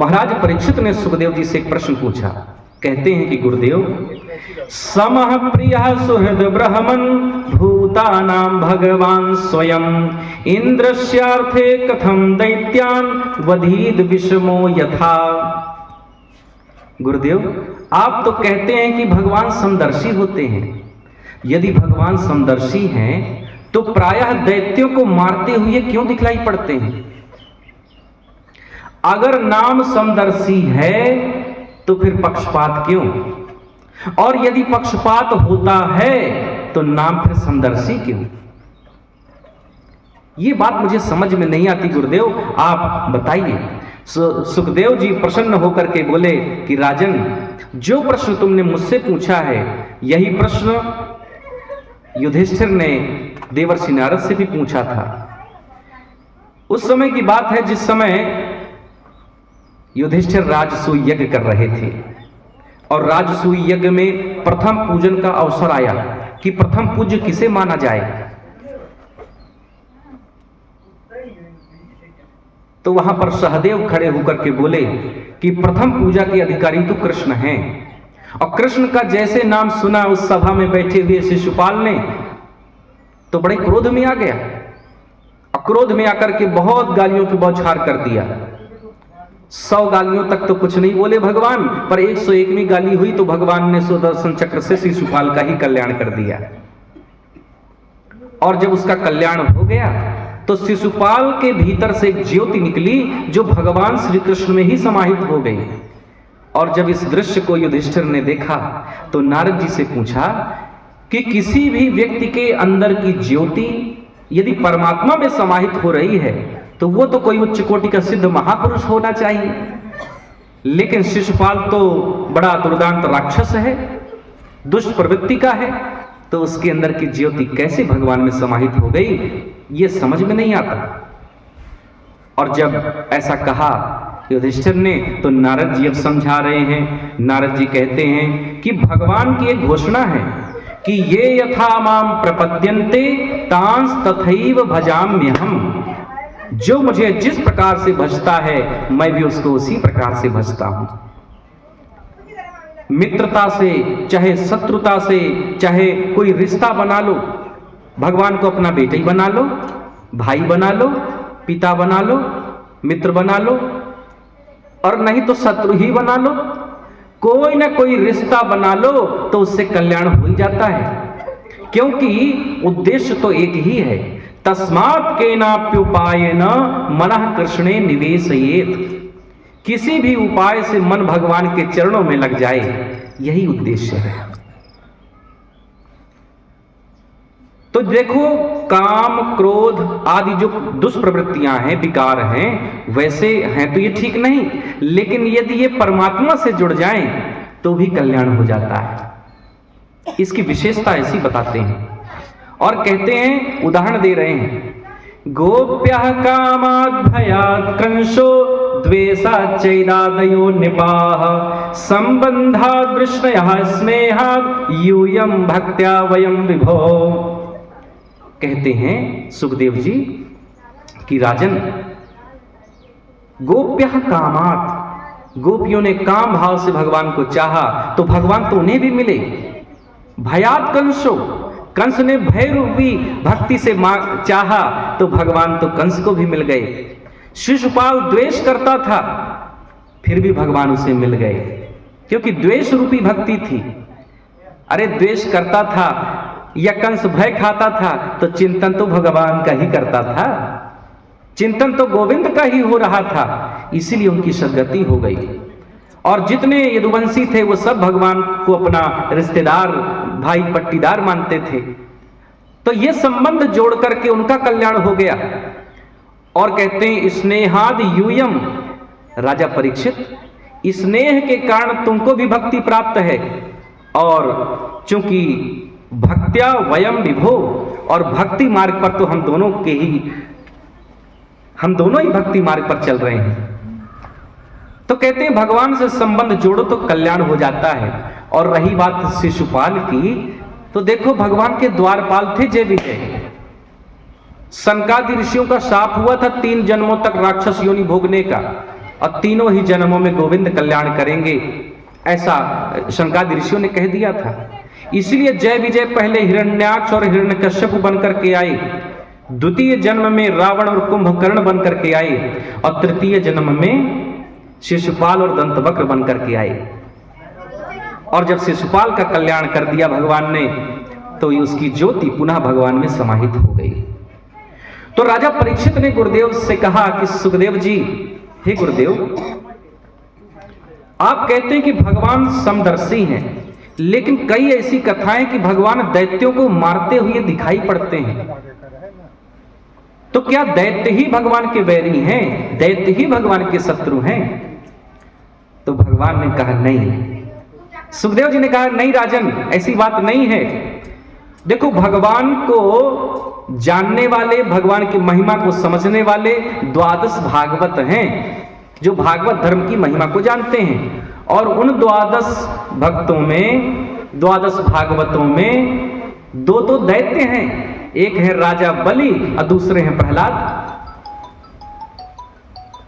महाराज परीक्षित ने सुखदेव जी से एक प्रश्न पूछा। कहते हैं कि गुरुदेव, समः प्रियः सुहृद ब्रह्मन् भूतानां भगवान स्वयं इंद्रस्यार्थे कथम दैत्यान वधीद विषमो यथा। गुरुदेव, आप तो कहते हैं कि भगवान समदर्शी होते हैं। यदि भगवान समदर्शी हैं तो प्रायः दैत्यों को मारते हुए क्यों दिखलाई पड़ते हैं? अगर नाम समदर्शी है तो फिर पक्षपात क्यों? और यदि पक्षपात होता है तो नाम फिर समदर्शी क्यों? ये बात मुझे समझ में नहीं आती गुरुदेव, आप बताइए। सुखदेव जी प्रसन्न होकर के बोले कि राजन, जो प्रश्न तुमने मुझसे पूछा है यही प्रश्न युधिष्ठिर ने देवर्षि नारद से भी पूछा था। उस समय की बात है जिस समय युधिष्ठिर राजसूय यज्ञ कर रहे थे और राजसूय यज्ञ में प्रथम पूजन का अवसर आया कि प्रथम पूज्य किसे माना जाए। तो वहां पर सहदेव खड़े होकर के बोले कि प्रथम पूजा के अधिकारी तो कृष्ण हैं। और कृष्ण का जैसे नाम सुना उस सभा में बैठे हुए शिशुपाल ने तो बड़े क्रोध में आ गया। क्रोध में आकर के बहुत गालियों की बौछार कर दिया। 100 गालियों तक तो कुछ नहीं बोले भगवान, पर 101वीं गाली हुई तो भगवान ने सुदर्शन चक्र से शिशुपाल का ही कल्याण कर दिया। और जब उसका कल्याण हो गया तो शिशुपाल के भीतर से एक ज्योति निकली जो भगवान श्री कृष्ण में ही समाहित हो गई। और जब इस दृश्य को युधिष्ठिर ने देखा तो नारद जी से पूछा कि किसी भी व्यक्ति के अंदर की ज्योति यदि परमात्मा में समाहित हो रही है तो वो तो कोई उच्च कोटि का सिद्ध महापुरुष होना चाहिए। लेकिन शिशुपाल तो बड़ा दुर्दांत राक्षस है, दुष्ट प्रवृत्ति का है, तो उसके अंदर की ज्योति कैसे भगवान में समाहित हो गई, ये समझ में नहीं आता। और जब ऐसा कहा युधिष्ठिर ने तो नारद जी अब समझा रहे हैं। नारद जी कहते हैं कि भगवान की एक घोषणा है कि ये यथा माम प्रपद्यन्ते तांस तथैव भजाम्यहम्। जो मुझे जिस प्रकार से भजता है मैं भी उसको उसी प्रकार से भजता हूं। मित्रता से चाहे शत्रुता से चाहे कोई रिश्ता बना लो, भगवान को अपना बेटा ही बना लो, भाई बना लो, पिता बना लो, मित्र बना लो, और नहीं तो शत्रु ही बना लो। कोई ना कोई रिश्ता बना लो तो उससे कल्याण हो ही जाता है, क्योंकि उद्देश्य तो एक ही है। तस्मात् केनाप्युपायेन मनः कृष्णे निवेशयेत्। किसी भी उपाय से मन भगवान के चरणों में लग जाए, यही उद्देश्य है। तो देखो, काम क्रोध आदि जो दुष्प्रवृत्तियां हैं, विकार हैं, वैसे हैं तो ये ठीक नहीं, लेकिन यदि ये परमात्मा से जुड़ जाएं तो भी कल्याण हो जाता है। इसकी विशेषता ऐसी बताते हैं और कहते हैं, उदाहरण दे रहे हैं। गोप्यः कामात् भयात् कंसो द्वेषात् चैदादयो निपाः संबन्धात् वृष्णयः स्नेहात् यूयं भक्त्या वयं विभो। कहते हैं सुखदेव जी कि राजन, गोप्यः कामात्, गोपियों ने काम भाव से भगवान को चाहा तो भगवान तो उन्हें भी मिले। भयात् कंसो, कंस ने भय रूपी भक्ति से चाहा तो भगवान तो कंस को भी मिल गए। शिशुपाल द्वेष करता था फिर भी भगवान उसे मिल गए, क्योंकि द्वेष रूपी भक्ति थी। अरे द्वेष करता था या कंस भय खाता था तो चिंतन तो भगवान का ही करता था, चिंतन तो गोविंद का ही हो रहा था, इसीलिए उनकी सद्गति हो गई। और जितने यदुवंशी थे वो सब भगवान को अपना रिश्तेदार, भाई, पट्टीदार मानते थे। तो ये संबंध जोड़ करके उनका कल्याण हो गया। और कहते हैं स्नेहाद यूयम, राजा परीक्षित, स्नेह के कारण तुमको भी भक्ति प्राप्त है। और चूंकि भक्त्या वयम विभो, और भक्ति मार्ग पर तो हम दोनों ही भक्ति मार्ग पर चल रहे हैं। तो कहते हैं भगवान से संबंध जोड़ो तो कल्याण हो जाता है। और रही बात शिशुपाल की, तो देखो भगवान के द्वारपाल थे जय विजय। सनकादि ऋषियों का शाप हुआ था 3 जन्मों तक राक्षस योनि भोगने का, और तीनों ही जन्मों में गोविंद कल्याण करेंगे, ऐसा शंकादि ऋषियों ने कह दिया था। इसलिए जय विजय पहले हिरण्याक्ष और हिरण्यकश्यप बनकर के आए, द्वितीय जन्म में रावण और कुंभकर्ण बनकर के आए, और तृतीय जन्म में शिशुपाल और दंतवक्र बनकर के आए। और जब शिशुपाल का कल्याण कर दिया भगवान ने, तो उसकी ज्योति पुनः भगवान में समाहित हो गई। तो राजा परीक्षित ने गुरुदेव से कहा कि सुखदेव जी, हे गुरुदेव, आप कहते हैं कि भगवान समदर्शी हैं, लेकिन कई ऐसी कथाएं कि भगवान दैत्यों को मारते हुए दिखाई पड़ते हैं। तो क्या दैत्य ही भगवान के वैरी हैं? दैत्य ही भगवान के शत्रु हैं? तो भगवान ने कहा नहीं। सुखदेव जी ने कहा नहीं राजन, ऐसी बात नहीं है। देखो, भगवान को जानने वाले, भगवान की महिमा को समझने वाले 12 भागवत हैं, जो भागवत धर्म की महिमा को जानते हैं। और उन 12 भक्तों में, 12 भागवतों में 2 तो दैत्य हैं, एक है राजा बलि और दूसरे हैं प्रहलाद।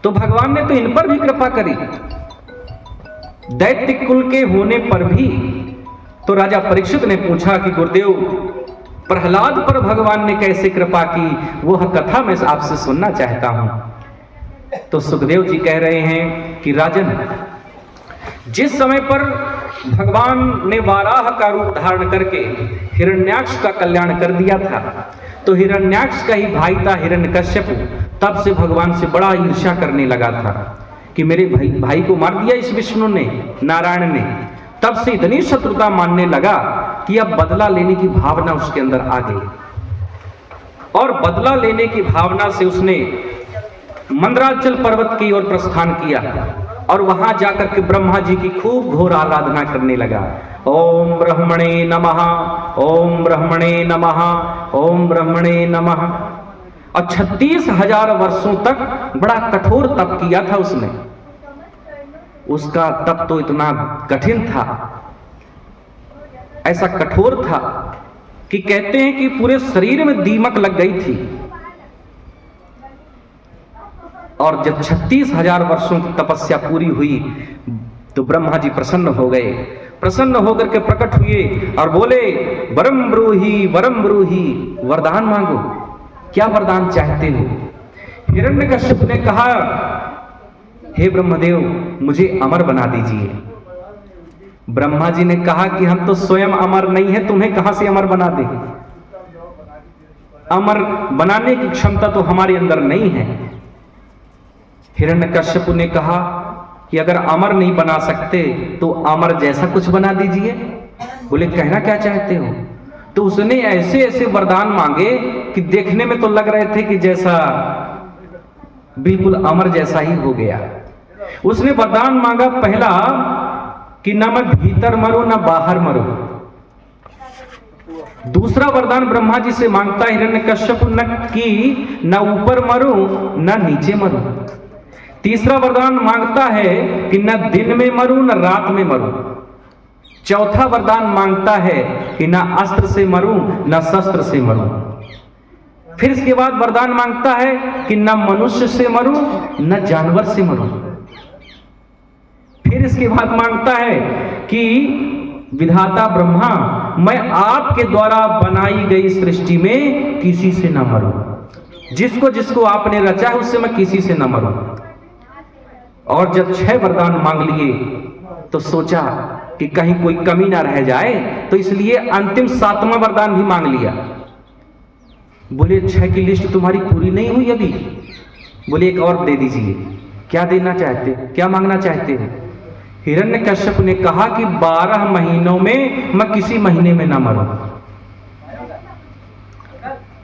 तो भगवान ने तो इन पर भी कृपा करी, दैत्य कुल के होने पर भी। तो राजा परीक्षित ने पूछा कि गुरुदेव, प्रहलाद पर भगवान ने कैसे कृपा की, वह कथा मैं आपसे सुनना चाहता हूं। तो सुखदेव जी कह रहे हैं कि राजन, जिस समय पर भगवान ने वाराह का रूप धारण करके हिरण्याक्ष का कल्याण कर दिया था, तो हिरण्याक्ष का ही भाई था हिरण्यकश्यप, तब से भगवान से बड़ा ईर्ष्या करने लगा था कि मेरे भाई को मार दिया इस विष्णु ने, नारायण ने। तब से इतनी शत्रुता मानने लगा कि अब बदला लेने की भावना उसके अंदर आ गई, और बदला लेने की भावना से उसने मंदराचल पर्वत की ओर प्रस्थान किया, और वहां जाकर के ब्रह्मा जी की खूब घोर आराधना करने लगा। ओम ब्रह्मणे नमः, ओम ब्रह्मणे नमः, ओम ब्रह्मणे नमः। और 36,000 वर्षों तक बड़ा कठोर तप किया था उसने। उसका तप तो इतना कठिन था, ऐसा कठोर था कि कहते हैं कि पूरे शरीर में दीमक लग गई थी। और जब 36,000 वर्षों की तपस्या पूरी हुई, तो ब्रह्मा जी प्रसन्न हो गए। प्रसन्न होकर के प्रकट हुए और बोले, वरम ब्रूहि, वरम ब्रूहि, वरदान मांगो, क्या वरदान चाहते हो? हिरण्यकश्यप ने कहा, हे ब्रह्मदेव, मुझे अमर बना दीजिए। ब्रह्मा जी ने कहा कि हम तो स्वयं अमर नहीं है, तुम्हें कहां से अमर बना दें? अमर बनाने की क्षमता तो हमारे अंदर नहीं है। हिरण्यकश्यप ने कहा कि अगर अमर नहीं बना सकते तो अमर जैसा कुछ बना दीजिए। बोले, कहना क्या चाहते हो? तो उसने ऐसे ऐसे वरदान मांगे कि देखने में तो लग रहे थे कि जैसा बिल्कुल अमर जैसा ही हो गया। उसने वरदान मांगा पहला कि न मैं भीतर मरूं न बाहर मरूं। दूसरा वरदान ब्रह्मा जी से मांगता हिरण्यकश्यप न कि न ऊपर मरूं न नीचे मरूं। तीसरा वरदान मांगता है कि न दिन में मरूं न रात में मरूं। चौथा वरदान मांगता है कि न अस्त्र से मरूं न शस्त्र से मरूं। फिर इसके बाद वरदान मांगता है कि न मनुष्य से मरूं न जानवर से मरूं। फिर इसके बाद मांगता है कि विधाता ब्रह्मा, मैं आपके द्वारा बनाई गई सृष्टि में किसी से न मरूं। जिसको जिसको आपने रचा है उससे मैं किसी से न मरूं। और जब 6 वरदान मांग लिए तो सोचा कि कहीं कोई कमी ना रह जाए, तो इसलिए अंतिम 7वां वरदान भी मांग लिया। बोले, 6 की लिस्ट तुम्हारी पूरी नहीं हुई अभी? बोले, एक और दे दीजिए। क्या देना चाहते, क्या मांगना चाहते हो? हिरण्यकश्यप ने कहा कि 12 महीनों में मैं किसी महीने में ना मरूं।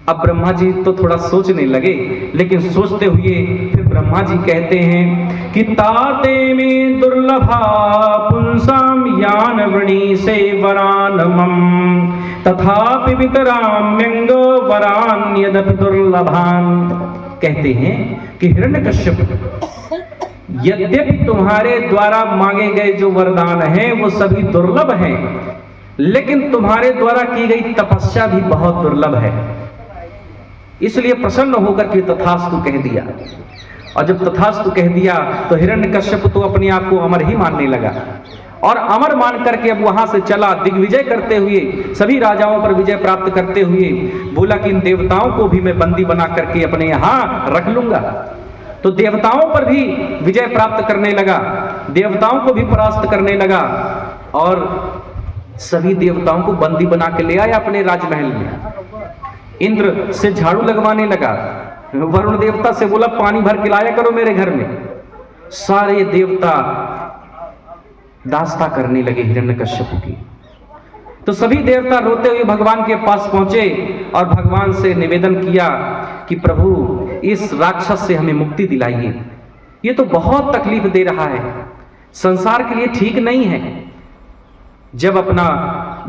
अब ब्रह्मा जी तो थोड़ा सोचने लगे, लेकिन सोचते हुए फिर ब्रह्मा जी कहते हैं कि ताते में दुर्लभा पुंसाम यान वृणी से वरानमम तथापि वितराम्यंग वरान यदपि दुर्लभान। कहते हैं कि हिरण्यकश्यप, यद्यपि तुम्हारे द्वारा मांगे गए जो वरदान हैं वो सभी दुर्लभ हैं, लेकिन तुम्हारे द्वारा की गई तपस्या भी बहुत दुर्लभ है। इसलिए प्रसन्न होकर के तथास्तु कह दिया। और जब तथास्तु कह दिया तो हिरण्यकश्यप तो अपने आप को अमर ही मानने लगा और अमर मान करके अब वहां से चला दिग्विजय करते हुए, सभी राजाओं पर विजय प्राप्त करते हुए बोला कि इन देवताओं को भी मैं बंदी बना करके अपने यहां रख लूंगा। तो देवताओं पर भी विजय प्राप्त करने लगा, देवताओं को भी परास्त करने लगा और सभी देवताओं को बंदी बना के ले आया अपने राजमहल में। इंद्र से झाड़ू लगवाने लगा, वरुण देवता से बोला पानी भर के लाया करो मेरे घर में। सारे देवता दास्ता करने लगे हिरण्यकश्यप की। तो सभी देवता रोते हुए भगवान के पास पहुंचे और भगवान से निवेदन किया कि प्रभु इस राक्षस से हमें मुक्ति दिलाइए, ये तो बहुत तकलीफ दे रहा है, संसार के लिए ठीक नहीं है। जब अपना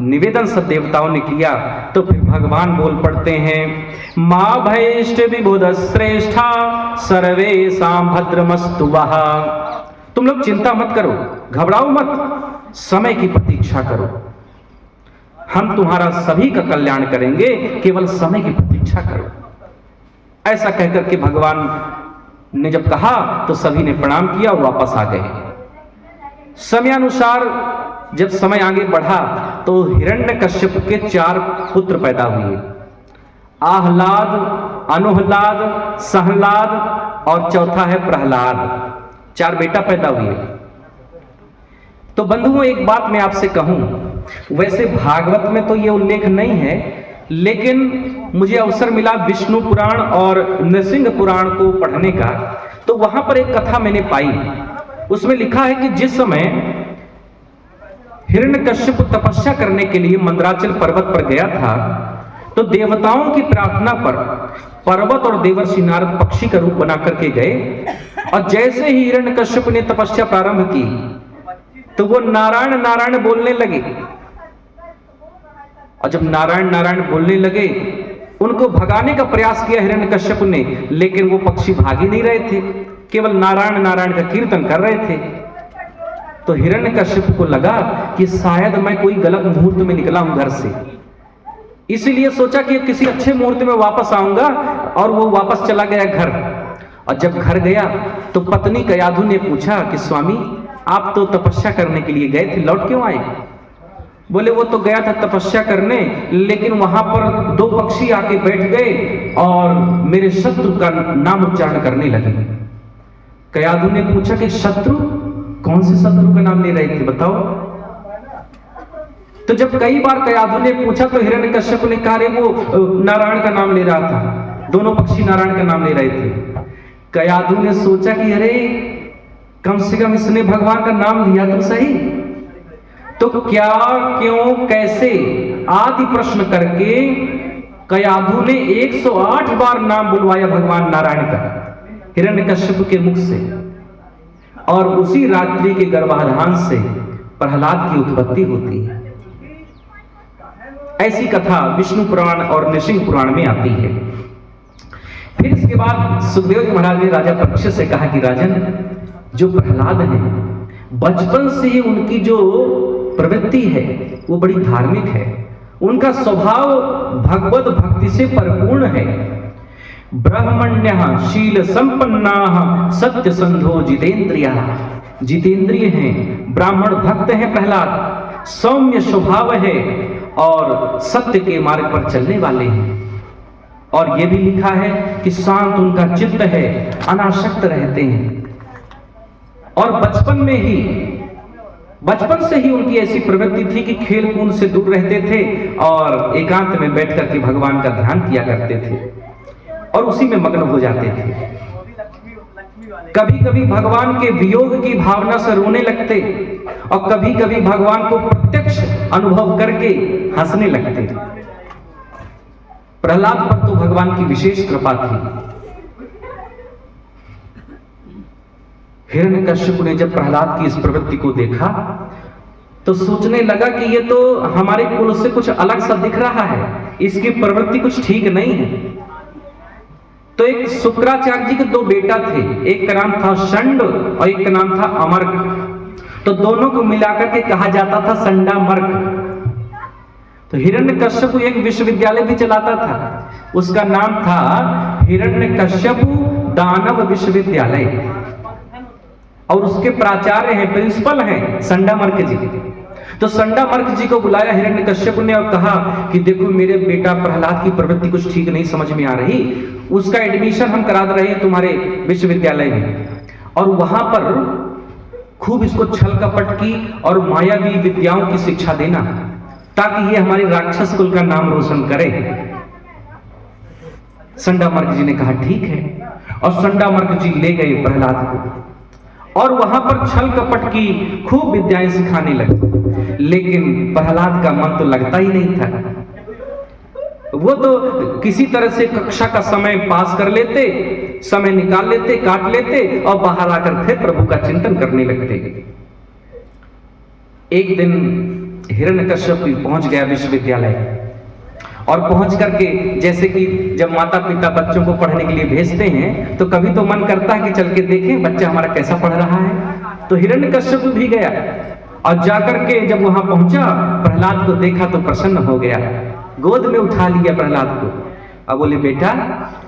निवेदन सब देवताओं ने किया तो फिर भगवान बोल पड़ते हैं, मां भयष्ट विबुध श्रेष्ठा सर्वेषां भद्रमस्तु वः। तुम लोग चिंता मत करो, घबराओ मत, समय की प्रतीक्षा करो, हम तुम्हारा सभी का कल्याण करेंगे, केवल समय की प्रतीक्षा करो। ऐसा कहकर के भगवान ने जब कहा तो सभी ने प्रणाम किया और वापस आ गए। समयानुसार जब समय आगे बढ़ा तो हिरण्यकश्यप के 4 पुत्र पैदा हुए, आहलाद, अनुहलाद, सहलाद और चौथा है प्रहलाद। 4 बेटा पैदा हुए। तो बंधुओं एक बात मैं आपसे कहूं, वैसे भागवत में तो ये उल्लेख नहीं है, लेकिन मुझे अवसर मिला विष्णु पुराण और नृसिंह पुराण को पढ़ने का, तो वहां पर एक कथा मैंने पाई। उसमें लिखा है कि जिस समय हिरण्यकश्यप तपस्या करने के लिए मंदराचल पर्वत पर गया था तो देवताओं की प्रार्थना पर पर्वत और देवर्षि नारद पक्षी का रूप बना करके गए और जैसे ही हिरण्यकश्यप ने तपस्या प्रारंभ की तो वो नारायण नारायण बोलने लगे। और जब नारायण नारायण बोलने लगे उनको भगाने का प्रयास किया हिरण्यकश्यप ने, लेकिन वो पक्षी भाग ही नहीं रहे थे, केवल नारायण नारायण का कीर्तन कर रहे थे। तो हिरण्यकश्यप को लगा कि शायद मैं कोई गलत मुहूर्त में निकला हूं घर से, इसीलिए सोचा कि किसी अच्छे मुहूर्त में वापस आऊंगा, और वो वापस चला गया घर। और जब घर गया तो पत्नी कयाधु ने पूछा कि स्वामी आप तो तपस्या करने के लिए गए थे, लौट क्यों आए? बोले वो तो गया था तपस्या करने, लेकिन वहां पर 2 पक्षी आके बैठ गए और मेरे शत्रु का नाम उच्चारण करने लगे। कयाधु ने पूछा कि शत्रु, कौन से शत्रु का नाम ले रहे थे बताओ? तो जब कई बार कयाधु ने पूछा तो हिरण्यकश्यप ने कहा वो नारायण का नाम ले रहा था, दोनों पक्षी नारायण का नाम ले रहे थे। कयाधु ने सोचा कि अरे कम से कम इसने भगवान का नाम लिया तो सही। तो क्या, क्यों, कैसे आदि प्रश्न करके कयाधु ने 108 बार नाम बुलवाया भगवान नारायण का हिरण्यकश्यप के मुख से, और उसी रात्रि के गर्भाधान से प्रहलाद की उत्पत्ति होती है। ऐसी कथा विष्णु पुराण और नृसिंह पुराण में आती है। फिर इसके बाद सुखदेव जी महाराज ने राजा परीक्षित से कहा कि राजन, जो प्रहलाद हैं बचपन से ही उनकी जो प्रवृत्ति है वो बड़ी धार्मिक है, उनका स्वभाव भगवत भक्ति से परिपूर्ण है। ब्राह्मण्यः शील संपन्नाः सत्य संधो जितेंद्रियः, जितेंद्रिय हैं, ब्राह्मण भक्त हैं प्रहलाद, सौम्य स्वभाव है और सत्य के मार्ग पर चलने वाले हैं। और यह भी लिखा है कि शांत उनका चित्त है, अनासक्त रहते हैं। और बचपन से ही उनकी ऐसी प्रवृत्ति थी कि खेल कूद से दूर रहते थे और एकांत में बैठ करके भगवान का ध्यान किया करते थे और उसी में मग्न हो जाते थे। कभी कभी भगवान के वियोग की भावना से रोने लगते और कभी कभी भगवान को प्रत्यक्ष अनुभव करके हंसने लगते। प्रहलाद पर तो भगवान की विशेष कृपा थी। हिरण्यकश्यप ने जब प्रहलाद की इस प्रवृत्ति को देखा तो सोचने लगा कि ये तो हमारे कुल से कुछ अलग सा दिख रहा है, इसकी प्रवृत्ति कुछ ठीक नहीं है। तो एक शुक्राचार्य जी के 2 बेटा थे, एक का नाम था षंड और एक का नाम था अमर्क। तो दोनों को मिलाकर के कहा जाता था षंडामर्क। तो हिरण्यकश्यप एक विश्वविद्यालय भी चलाता था, उसका नाम था हिरण्यकश्यप दानव विश्वविद्यालय, और उसके प्राचार्य हैं, प्रिंसिपल हैं संडामर्क जी। तो संडामर्क जी को बुलाया हिरण्यकश्यप ने और कहा कि देखो मेरे बेटा प्रहलाद की प्रवृत्ति कुछ ठीक नहीं समझ में आ रही, उसका एडमिशन हम करा रहे हैं तुम्हारे विश्वविद्यालय में, और वहां पर खूब इसको छल कपट की और मायावी विद्याओं की शिक्षा देना, ताकि ये हमारे राक्षस कुल का नाम रोशन करे। संडामर्क जी ने कहा ठीक है, और संडामर्क जी ले गए प्रहलाद को और वहां पर छल कपट की खूब विद्याएं सिखाने लगे। लेकिन प्रहलाद का मन तो लगता ही नहीं था। वो तो किसी तरह से कक्षा का समय पास कर लेते, समय निकाल लेते, काट लेते और बाहर आकर फिर प्रभु का चिंतन करने लगते। एक दिन हिरण्यकश्यप पहुंच गया विश्वविद्यालय, और पहुंच करके जैसे कि जब माता पिता बच्चों को पढ़ने के लिए भेजते हैं तो कभी तो मन करता है कि चल के देखें बच्चा हमारा कैसा पढ़ रहा है। तो हिरण्यकश्यप भी गया और जाकर के जब वहां पहुंचा, प्रहलाद को देखा तो प्रसन्न हो गया, गोद में उठा लिया प्रहलाद को और बोले बेटा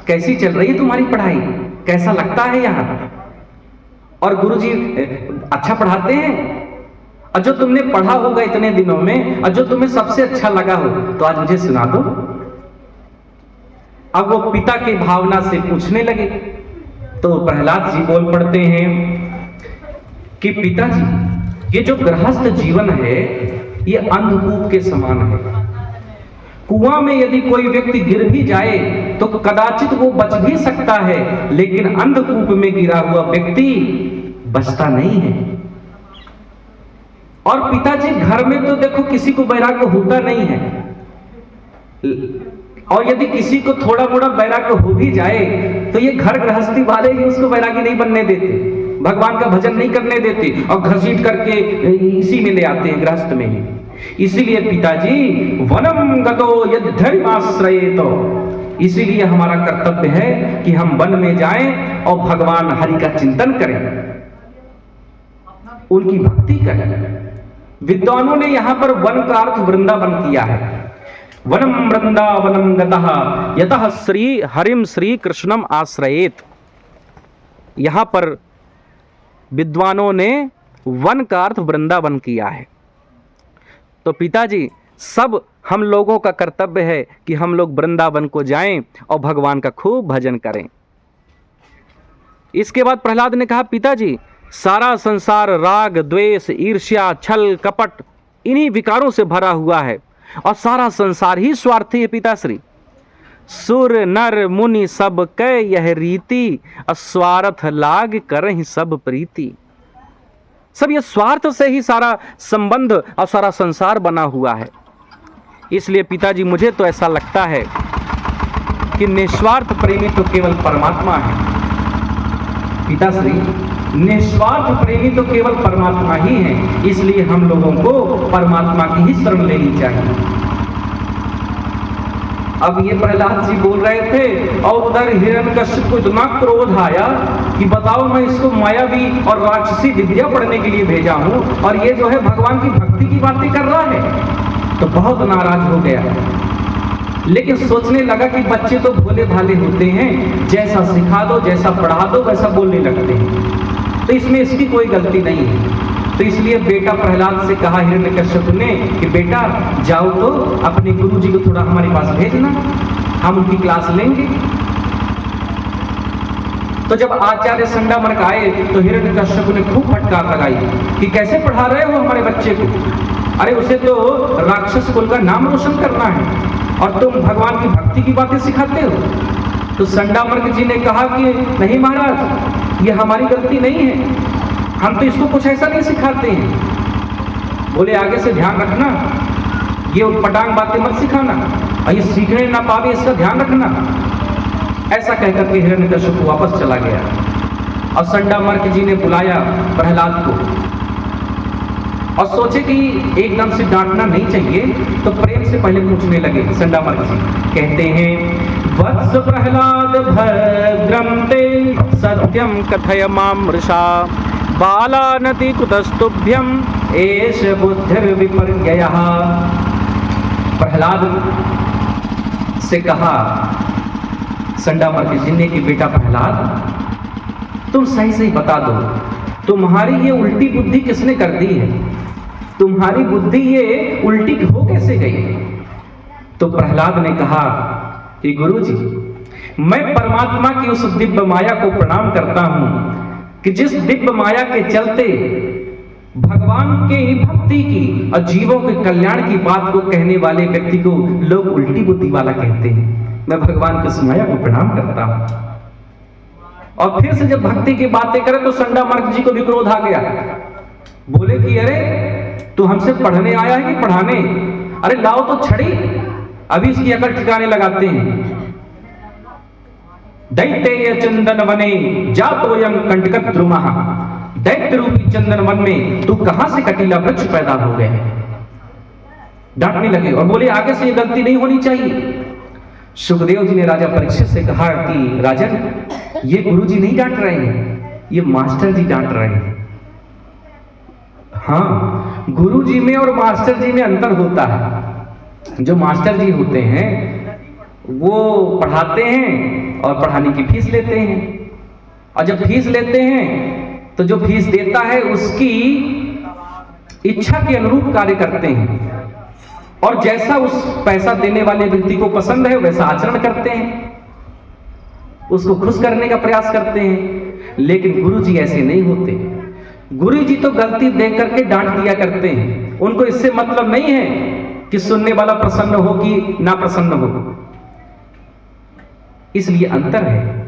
कैसी चल रही है तुम्हारी पढ़ाई, कैसा लगता है यहाँ, और गुरुजी अच्छा पढ़ाते हैं, और जो तुमने पढ़ा होगा इतने दिनों में और जो तुम्हें सबसे अच्छा लगा हो तो आज मुझे सुना दो। अब वो पिता की भावना से पूछने लगे तो प्रहलाद जी बोल पड़ते हैं कि पिताजी ये जो गृहस्थ जीवन है ये अंधकूप के समान है। कुआं में यदि कोई व्यक्ति गिर भी जाए तो कदाचित वो बच भी सकता है, लेकिन अंधकूप में गिरा हुआ व्यक्ति बचता नहीं है। और पिताजी घर में तो देखो किसी को वैराग्य होता नहीं है, और यदि किसी को थोड़ा मोड़ा वैराग्य हो भी जाए तो ये घर गृहस्थी वाले ही उसको वैरागी नहीं बनने देते, भगवान का भजन नहीं करने देते और घसीट करके इसी में ले आते हैं, गृहस्थ में ही। इसीलिए पिताजी वनम गतो यद्धर्माश्रयेतो, इसीलिए हमारा कर्तव्य है कि हम वन में जाएं और भगवान हरि का चिंतन करें, उनकी भक्ति करें। विद्वानों ने यहां पर वन का अर्थ वृंदावन किया है। वनम वृंदावनम गतः यतः श्री हरिम श्री कृष्णम आश्रयेत। यहां पर विद्वानों ने वन का अर्थ वृंदावन किया है। तो पिताजी सब हम लोगों का कर्तव्य है कि हम लोग वृंदावन को जाएं और भगवान का खूब भजन करें। इसके बाद प्रहलाद ने कहा पिताजी सारा संसार राग द्वेष ईर्ष्या छल कपट इन्हीं विकारों से भरा हुआ है और सारा संसार ही स्वार्थी है पिताश्री। सुर नर मुनि सब कै यह रीति, अस्वार्थ लाग करहि सब प्रीति। सब ये स्वार्थ से ही सारा संबंध और सारा संसार बना हुआ है। इसलिए पिताजी मुझे तो ऐसा लगता है कि निस्वार्थ प्रेमी तो केवल परमात्मा है। पिताश्री निस्वार्थ प्रेमी तो केवल परमात्मा ही है, इसलिए हम लोगों को परमात्मा की ही शरण लेनी चाहिए। अब ये प्रहलाद जी बोल रहे थे और उधर हिरण्यकश्यप को इतना क्रोध आया कि बताओ मैं इसको मायावी और राक्षसी विद्या पढ़ने के लिए भेजा हूं और ये जो है भगवान की भक्ति की बातें कर रहा है। तो बहुत नाराज हो गया, लेकिन सोचने लगा कि बच्चे तो भोले भाले होते हैं, जैसा सिखा दो जैसा पढ़ा दो वैसा बोलने लगते हैं, तो इसमें इसकी कोई गलती नहीं है। तो इसलिए बेटा प्रहलाद से कहा हिरण्यकश्यप ने कि बेटा जाओ तो अपने गुरुजी को थोड़ा हमारे पास भेजना, हम उनकी क्लास लेंगे। तो जब आचार्य संडामर्क आए तो हिरण्यकश्यप ने खूब फटकार लगाई कि कैसे पढ़ा रहे हो हमारे बच्चे को, अरे उसे तो राक्षस कुल का नाम रोशन करना है और तुम भगवान की भक्ति की बातें सिखाते हो। तो संडामर्क जी ने कहा कि नहीं महाराज ये हमारी गलती नहीं है, हम तो इसको कुछ ऐसा नहीं सिखाते हैं। बोले आगे से ध्यान रखना, ये उटपटांग बातें मत सिखाना और ये सीखने ना पावे इसका ध्यान रखना। ऐसा कहकर के हिरण्यकश्यप वापस चला गया और संडामर्क जी ने बुलाया प्रहलाद को और सोचे कि एकदम से डांटना नहीं चाहिए, तो प्रेम से पहले पूछने लगे। संडामर्क जी कहते हैं वत्स प्रहलाद भद्रम ते सत्यम कथय मामृषा बालानति कुतस्तुभ्यम एष बुद्धिर्विपर्ययः। प्रहलाद से कहा संडामर्क जी ने कि बेटा प्रहलाद तुम सही सही बता दो, तुम्हारी ये उल्टी बुद्धि किसने कर दी है? तुम्हारी बुद्धि ये उल्टी हो कैसे गई? तो प्रहलाद ने कहा कि गुरुजी, मैं परमात्मा की उस दिव्य माया को प्रणाम करता हूं कि जिस दिव्य माया के चलते भगवान के ही भक्ति की और जीवों के कल्याण की बात को कहने वाले व्यक्ति को लोग उल्टी बुद्धि वाला कहते हैं। मैं भगवान की उस माया को प्रणाम करता हूं। और फिर से जब भक्ति की बातें करे तो संडा मार्ग जी को भी क्रोध आ गया। बोले कि अरे तू हमसे पढ़ने आया है कि पढ़ाने? अरे लाओ तो छड़ी, अभी इसकी अकल ठिकाने लगाते हैं। दैत्य चंदन वने जातोयं कंटक द्रुमः, दैत्य रूपी चंदन वन में तू कहां से कटीला वृक्ष पैदा हो गए? डांटने लगे और बोले आगे से ये गलती नहीं होनी चाहिए। सुखदेव जी ने राजा परीक्षित से कहा कि राजन, ये गुरुजी नहीं डांट रहे हैं, ये मास्टर जी डांट रहे हैं। हाँ, गुरुजी में और मास्टर जी में अंतर होता है। जो मास्टर जी होते हैं वो पढ़ाते हैं और पढ़ाने की फीस लेते हैं, और जब फीस लेते हैं तो जो फीस देता है उसकी इच्छा के अनुरूप कार्य करते हैं, और जैसा उस पैसा देने वाले व्यक्ति को पसंद है वैसा आचरण करते हैं, उसको खुश करने का प्रयास करते हैं। लेकिन गुरुजी ऐसे नहीं होते। गुरुजी तो गलती देख करके डांट दिया करते हैं। उनको इससे मतलब नहीं है कि सुनने वाला प्रसन्न हो कि ना प्रसन्न हो। इसलिए अंतर है।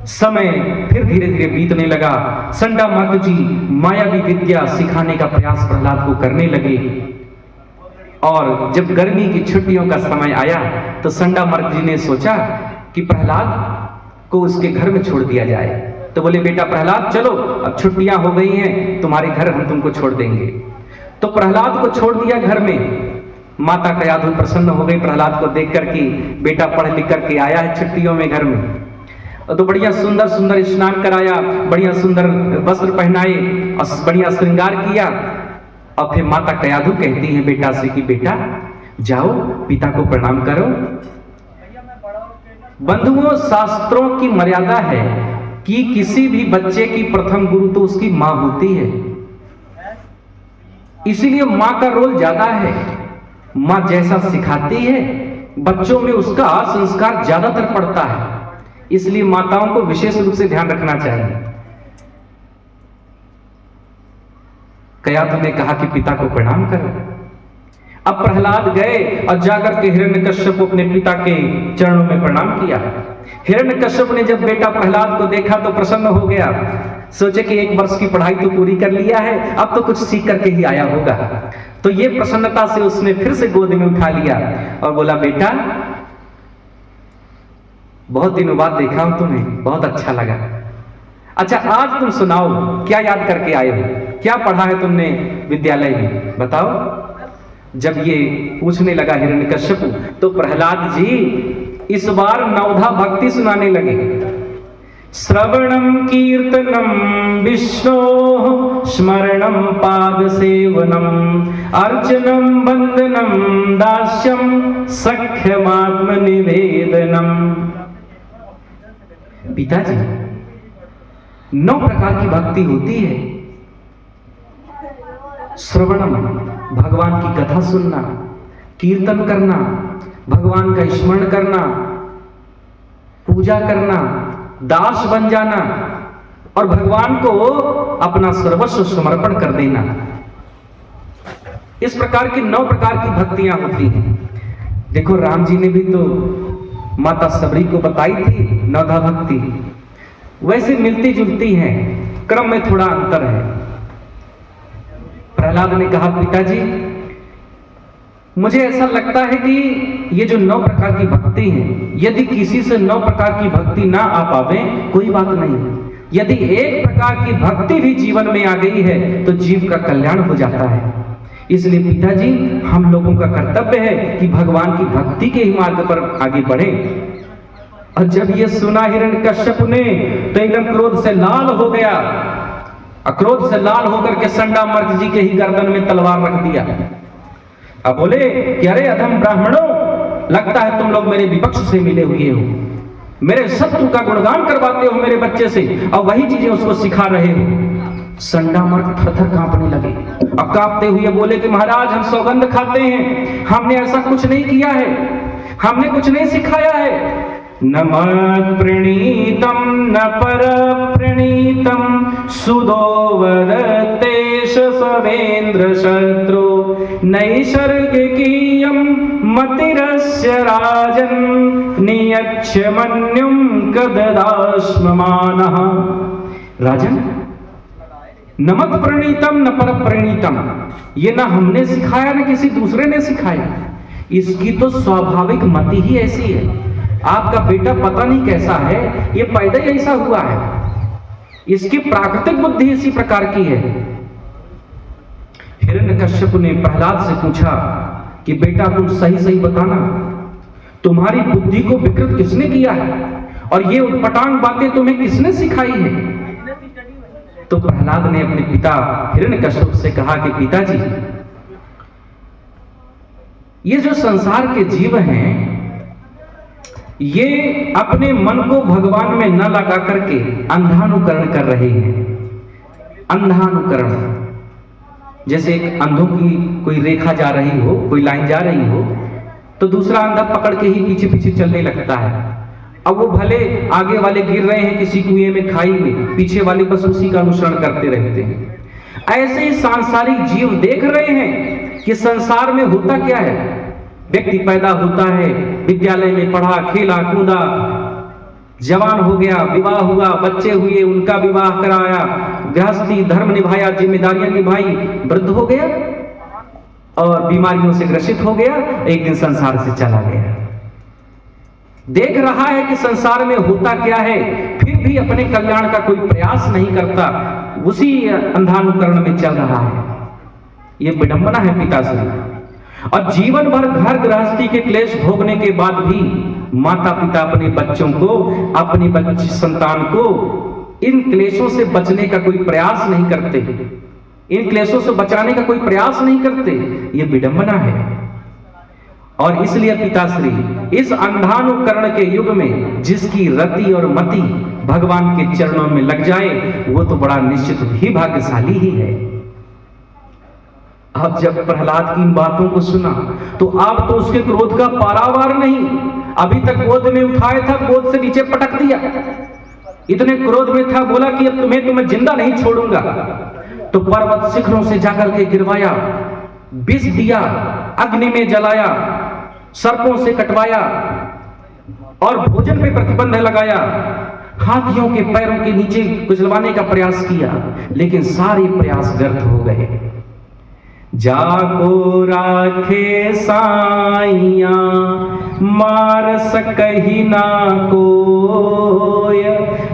समय फिर धीरे धीरे बीतने लगा। संडा मार्ग जी मायावी विद्या सिखाने का प्रयास प्रहलाद को करने लगे, और जब गर्मी की छुट्टियों का समय आया तो संडा मार्ग जी ने सोचा कि प्रहलाद को उसके घर में छोड़ दिया जाए। तो बोले बेटा प्रहलाद चलो, अब छुट्टियां हो गई हैं, तुम्हारे घर हम तुमको छोड़ देंगे। तो प्रहलाद को छोड़ दिया घर में। माता कयाधु प्रसन्न हो गई प्रहलाद को देख कर कि बेटा पढ़ लिख करके आया है छुट्टियों में घर में। तो बढ़िया सुंदर सुंदर स्नान कराया, बढ़िया सुंदर वस्त्र पहनाए और बढ़िया श्रृंगार किया। और फिर माता कयाधु कहती है बेटा से कि बेटा जाओ पिता को प्रणाम करो। बंधुओं, शास्त्रों की मर्यादा है कि किसी भी बच्चे की प्रथम गुरु तो उसकी मां होती है। इसीलिए मां का रोल ज्यादा है। मां जैसा सिखाती है बच्चों में उसका संस्कार ज्यादातर पड़ता है। इसलिए माताओं को विशेष रूप से ध्यान रखना चाहिए। कयाधु ने कहा कि पिता को प्रणाम करो। अब प्रहलाद गए और जाकर के हिरण्यकश्यप को अपने पिता के चरणों में प्रणाम किया। हिरण्यकश्यप ने जब बेटा प्रहलाद को देखा तो प्रसन्न हो गया। सोचे कि 1 वर्ष की पढ़ाई तो पूरी कर लिया है, अब तो कुछ सीख करके ही आया होगा। तो ये प्रसन्नता से उसने फिर से गोद में उठा लिया और बोला बेटा बहुत दिनों बाद देखा हूं तुम्हें, बहुत अच्छा लगा। अच्छा आज तुम सुनाओ, क्या याद करके आए हो, क्या पढ़ा है तुमने विद्यालय में, बताओ। जब ये पूछने लगा हिरण्यकश्यप तो प्रहलाद जी इस बार नवधा भक्ति सुनाने लगे। श्रवणम कीर्तनम विष्णो स्मरणम पाद सेवनम अर्चनम वंदनम दास्यम सख्यमात्म निवेदनम। पिताजी 9 प्रकार की भक्ति होती है। श्रवणम भगवान की कथा सुनना, कीर्तन करना, भगवान का स्मरण करना, पूजा करना, दास बन जाना और भगवान को अपना सर्वस्व समर्पण कर देना। इस प्रकार की 9 प्रकार की भक्तियां होती हैं। देखो राम जी ने भी तो माता सबरी को बताई थी नवधा भक्ति, वैसे मिलती जुलती हैं, क्रम में थोड़ा अंतर है। प्रहलाद ने कहा पिताजी मुझे ऐसा लगता है कि ये जो 9 प्रकार की भक्ति है, यदि किसी से 9 प्रकार की भक्ति ना आ पावे कोई बात नहीं, यदि एक प्रकार की भक्ति भी जीवन में आ गई है तो जीव का कल्याण हो जाता है। इसलिए पिताजी हम लोगों का कर्तव्य है कि भगवान की भक्ति के ही मार्ग पर आगे बढ़े। और जब ये सुना हिरण्यकश्यप ने तो एकदम क्रोध से लाल हो गया। क्रोध से लाल होकर के संडा मार्ग जी के ही गर्दन में तलवार रख दिया। अब बोले कि अरे अधम ब्राह्मणों, लगता है तुम लोग मेरे विपक्ष से मिले हुए हो। मेरे शत्रु का गुणगान करवाते हो मेरे बच्चे से, और वही चीजें उसको सिखा रहे हो। संडामर्क थर-थर कांपने लगे और कांपते हुए बोले कि महाराज, हम सौगंध खाते हैं, हमने ऐसा कुछ नहीं किया है, हमने कुछ नहीं सिखाया है। न मत् प्रणीतम न पर प्रणीतम सुदो वदतेश सवेन्द्र शत्रु नैसर्गिकीयं मतिरस्य राजन् नियच्छ मन्युं कददास्ममानः। राजन, न मत् प्रणीतम न पर प्रणीतम, ये ना हमने सिखाया ना किसी दूसरे ने सिखाया, इसकी तो स्वाभाविक मति ही ऐसी है। आपका बेटा पता नहीं कैसा है, ये पैदा ही ऐसा हुआ है, इसकी प्राकृतिक बुद्धि इसी प्रकार की है। हिरण्यकश्यप ने प्रहलाद से पूछा कि बेटा तुम सही सही बताना, तुम्हारी बुद्धि को विकृत किसने किया है और ये उटपटांग बातें तुम्हें किसने सिखाई है? तो प्रहलाद ने अपने पिता हिरण्यकश्यप से कहा कि पिताजी, ये जो संसार के जीव हैं, ये अपने मन को भगवान में न लगा करके अंधानुकरण कर रहे हैं। अंधानुकरण, जैसे एक अंधों की कोई रेखा जा रही हो, कोई लाइन जा रही हो, तो दूसरा अंधा पकड़ के ही पीछे पीछे चलने लगता है। अब वो भले आगे वाले गिर रहे हैं किसी कुएं में, खाई में, पीछे वाले बस उसी का अनुसरण करते रहते हैं। ऐसे ही सांसारिक जीव देख रहे हैं कि संसार में होता क्या है। व्यक्ति पैदा होता है, विद्यालय में पढ़ा, खेला कूदा, जवान हो गया, विवाह हुआ, बच्चे हुए, उनका विवाह कराया, गृहस्थी धर्म निभाया, जिम्मेदारियां निभाई, वृद्ध हो गया और बीमारियों से ग्रसित हो गया, एक दिन संसार से चला गया। देख रहा है कि संसार में होता क्या है, फिर भी अपने कल्याण का कोई प्रयास नहीं करता, उसी अंधानुकरण में चल रहा है। यह विडंबना है पिताश्री। और जीवन भर घर गृहस्थी के क्लेश भोगने के बाद भी माता पिता अपने बच्चों को, अपनी बच्ची संतान को इन क्लेशों से बचने का कोई प्रयास नहीं करते, इन क्लेशों से बचाने का कोई प्रयास नहीं करते। यह विडंबना है। और इसलिए पिताश्री, इस अंधानुकरण के युग में जिसकी रति और मति भगवान के चरणों में लग जाए, वो तो बड़ा निश्चित ही भाग्यशाली ही है। अब जब प्रहलाद की इन बातों को सुना तो अब तो उसके क्रोध का पारावार नहीं। अभी तक गोद में उठाया था, गोद से नीचे पटक दिया, इतने क्रोध में था, बोला कि अब तुम्हें जिंदा नहीं छोड़ूंगा। तो पर्वत शिखरों से जाकर के गिरवाया, विष दिया, अग्नि में जलाया, सर्पों से कटवाया और भोजन पे प्रतिबंध लगाया, हाथियों के पैरों के नीचे कुचलवाने का प्रयास किया, लेकिन सारे प्रयास व्यर्थ हो गए। जाको राखे साइया मार सकही ना कोय,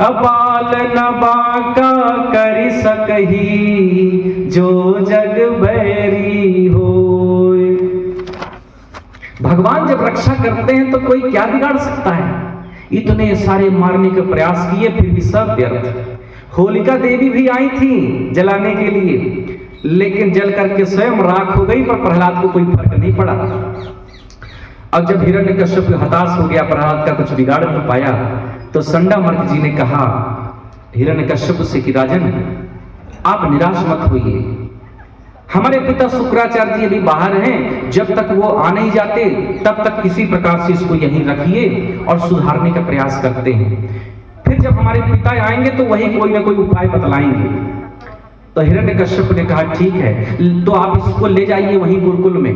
अबाल न बाका कर सकही जो जग बैरी होय। भगवान जब रक्षा करते हैं तो कोई क्या बिगाड़ सकता है। इतने सारे मारने के प्रयास किए, फिर भी सब व्यर्थ। होलिका देवी भी आई थी जलाने के लिए, लेकिन जल करके स्वयं राख हो गई, पर प्रहलाद को कोई फर्क नहीं पड़ा। अब जब हिरण्यकश्यप हताश हो गया, प्रहलाद का कुछ बिगाड़ नहीं पाया, तो संडामर्क जी ने कहा हिरण्यकश्यप से कि राजन, आप निराश मत होइए, हमारे पिता शुक्राचार्य जी अभी बाहर हैं, जब तक वो आ नहीं जाते तब तक किसी प्रकार से इसको यहीं रखिए और सुधारने का प्रयास करते हैं। फिर जब हमारे पिता आएंगे तो वही कोई ना कोई उपाय बतलाएंगे। तो हिरण्यकश्यप ने कहा ठीक है, तो आप इसको ले जाइए वहीं गुरुकुल में,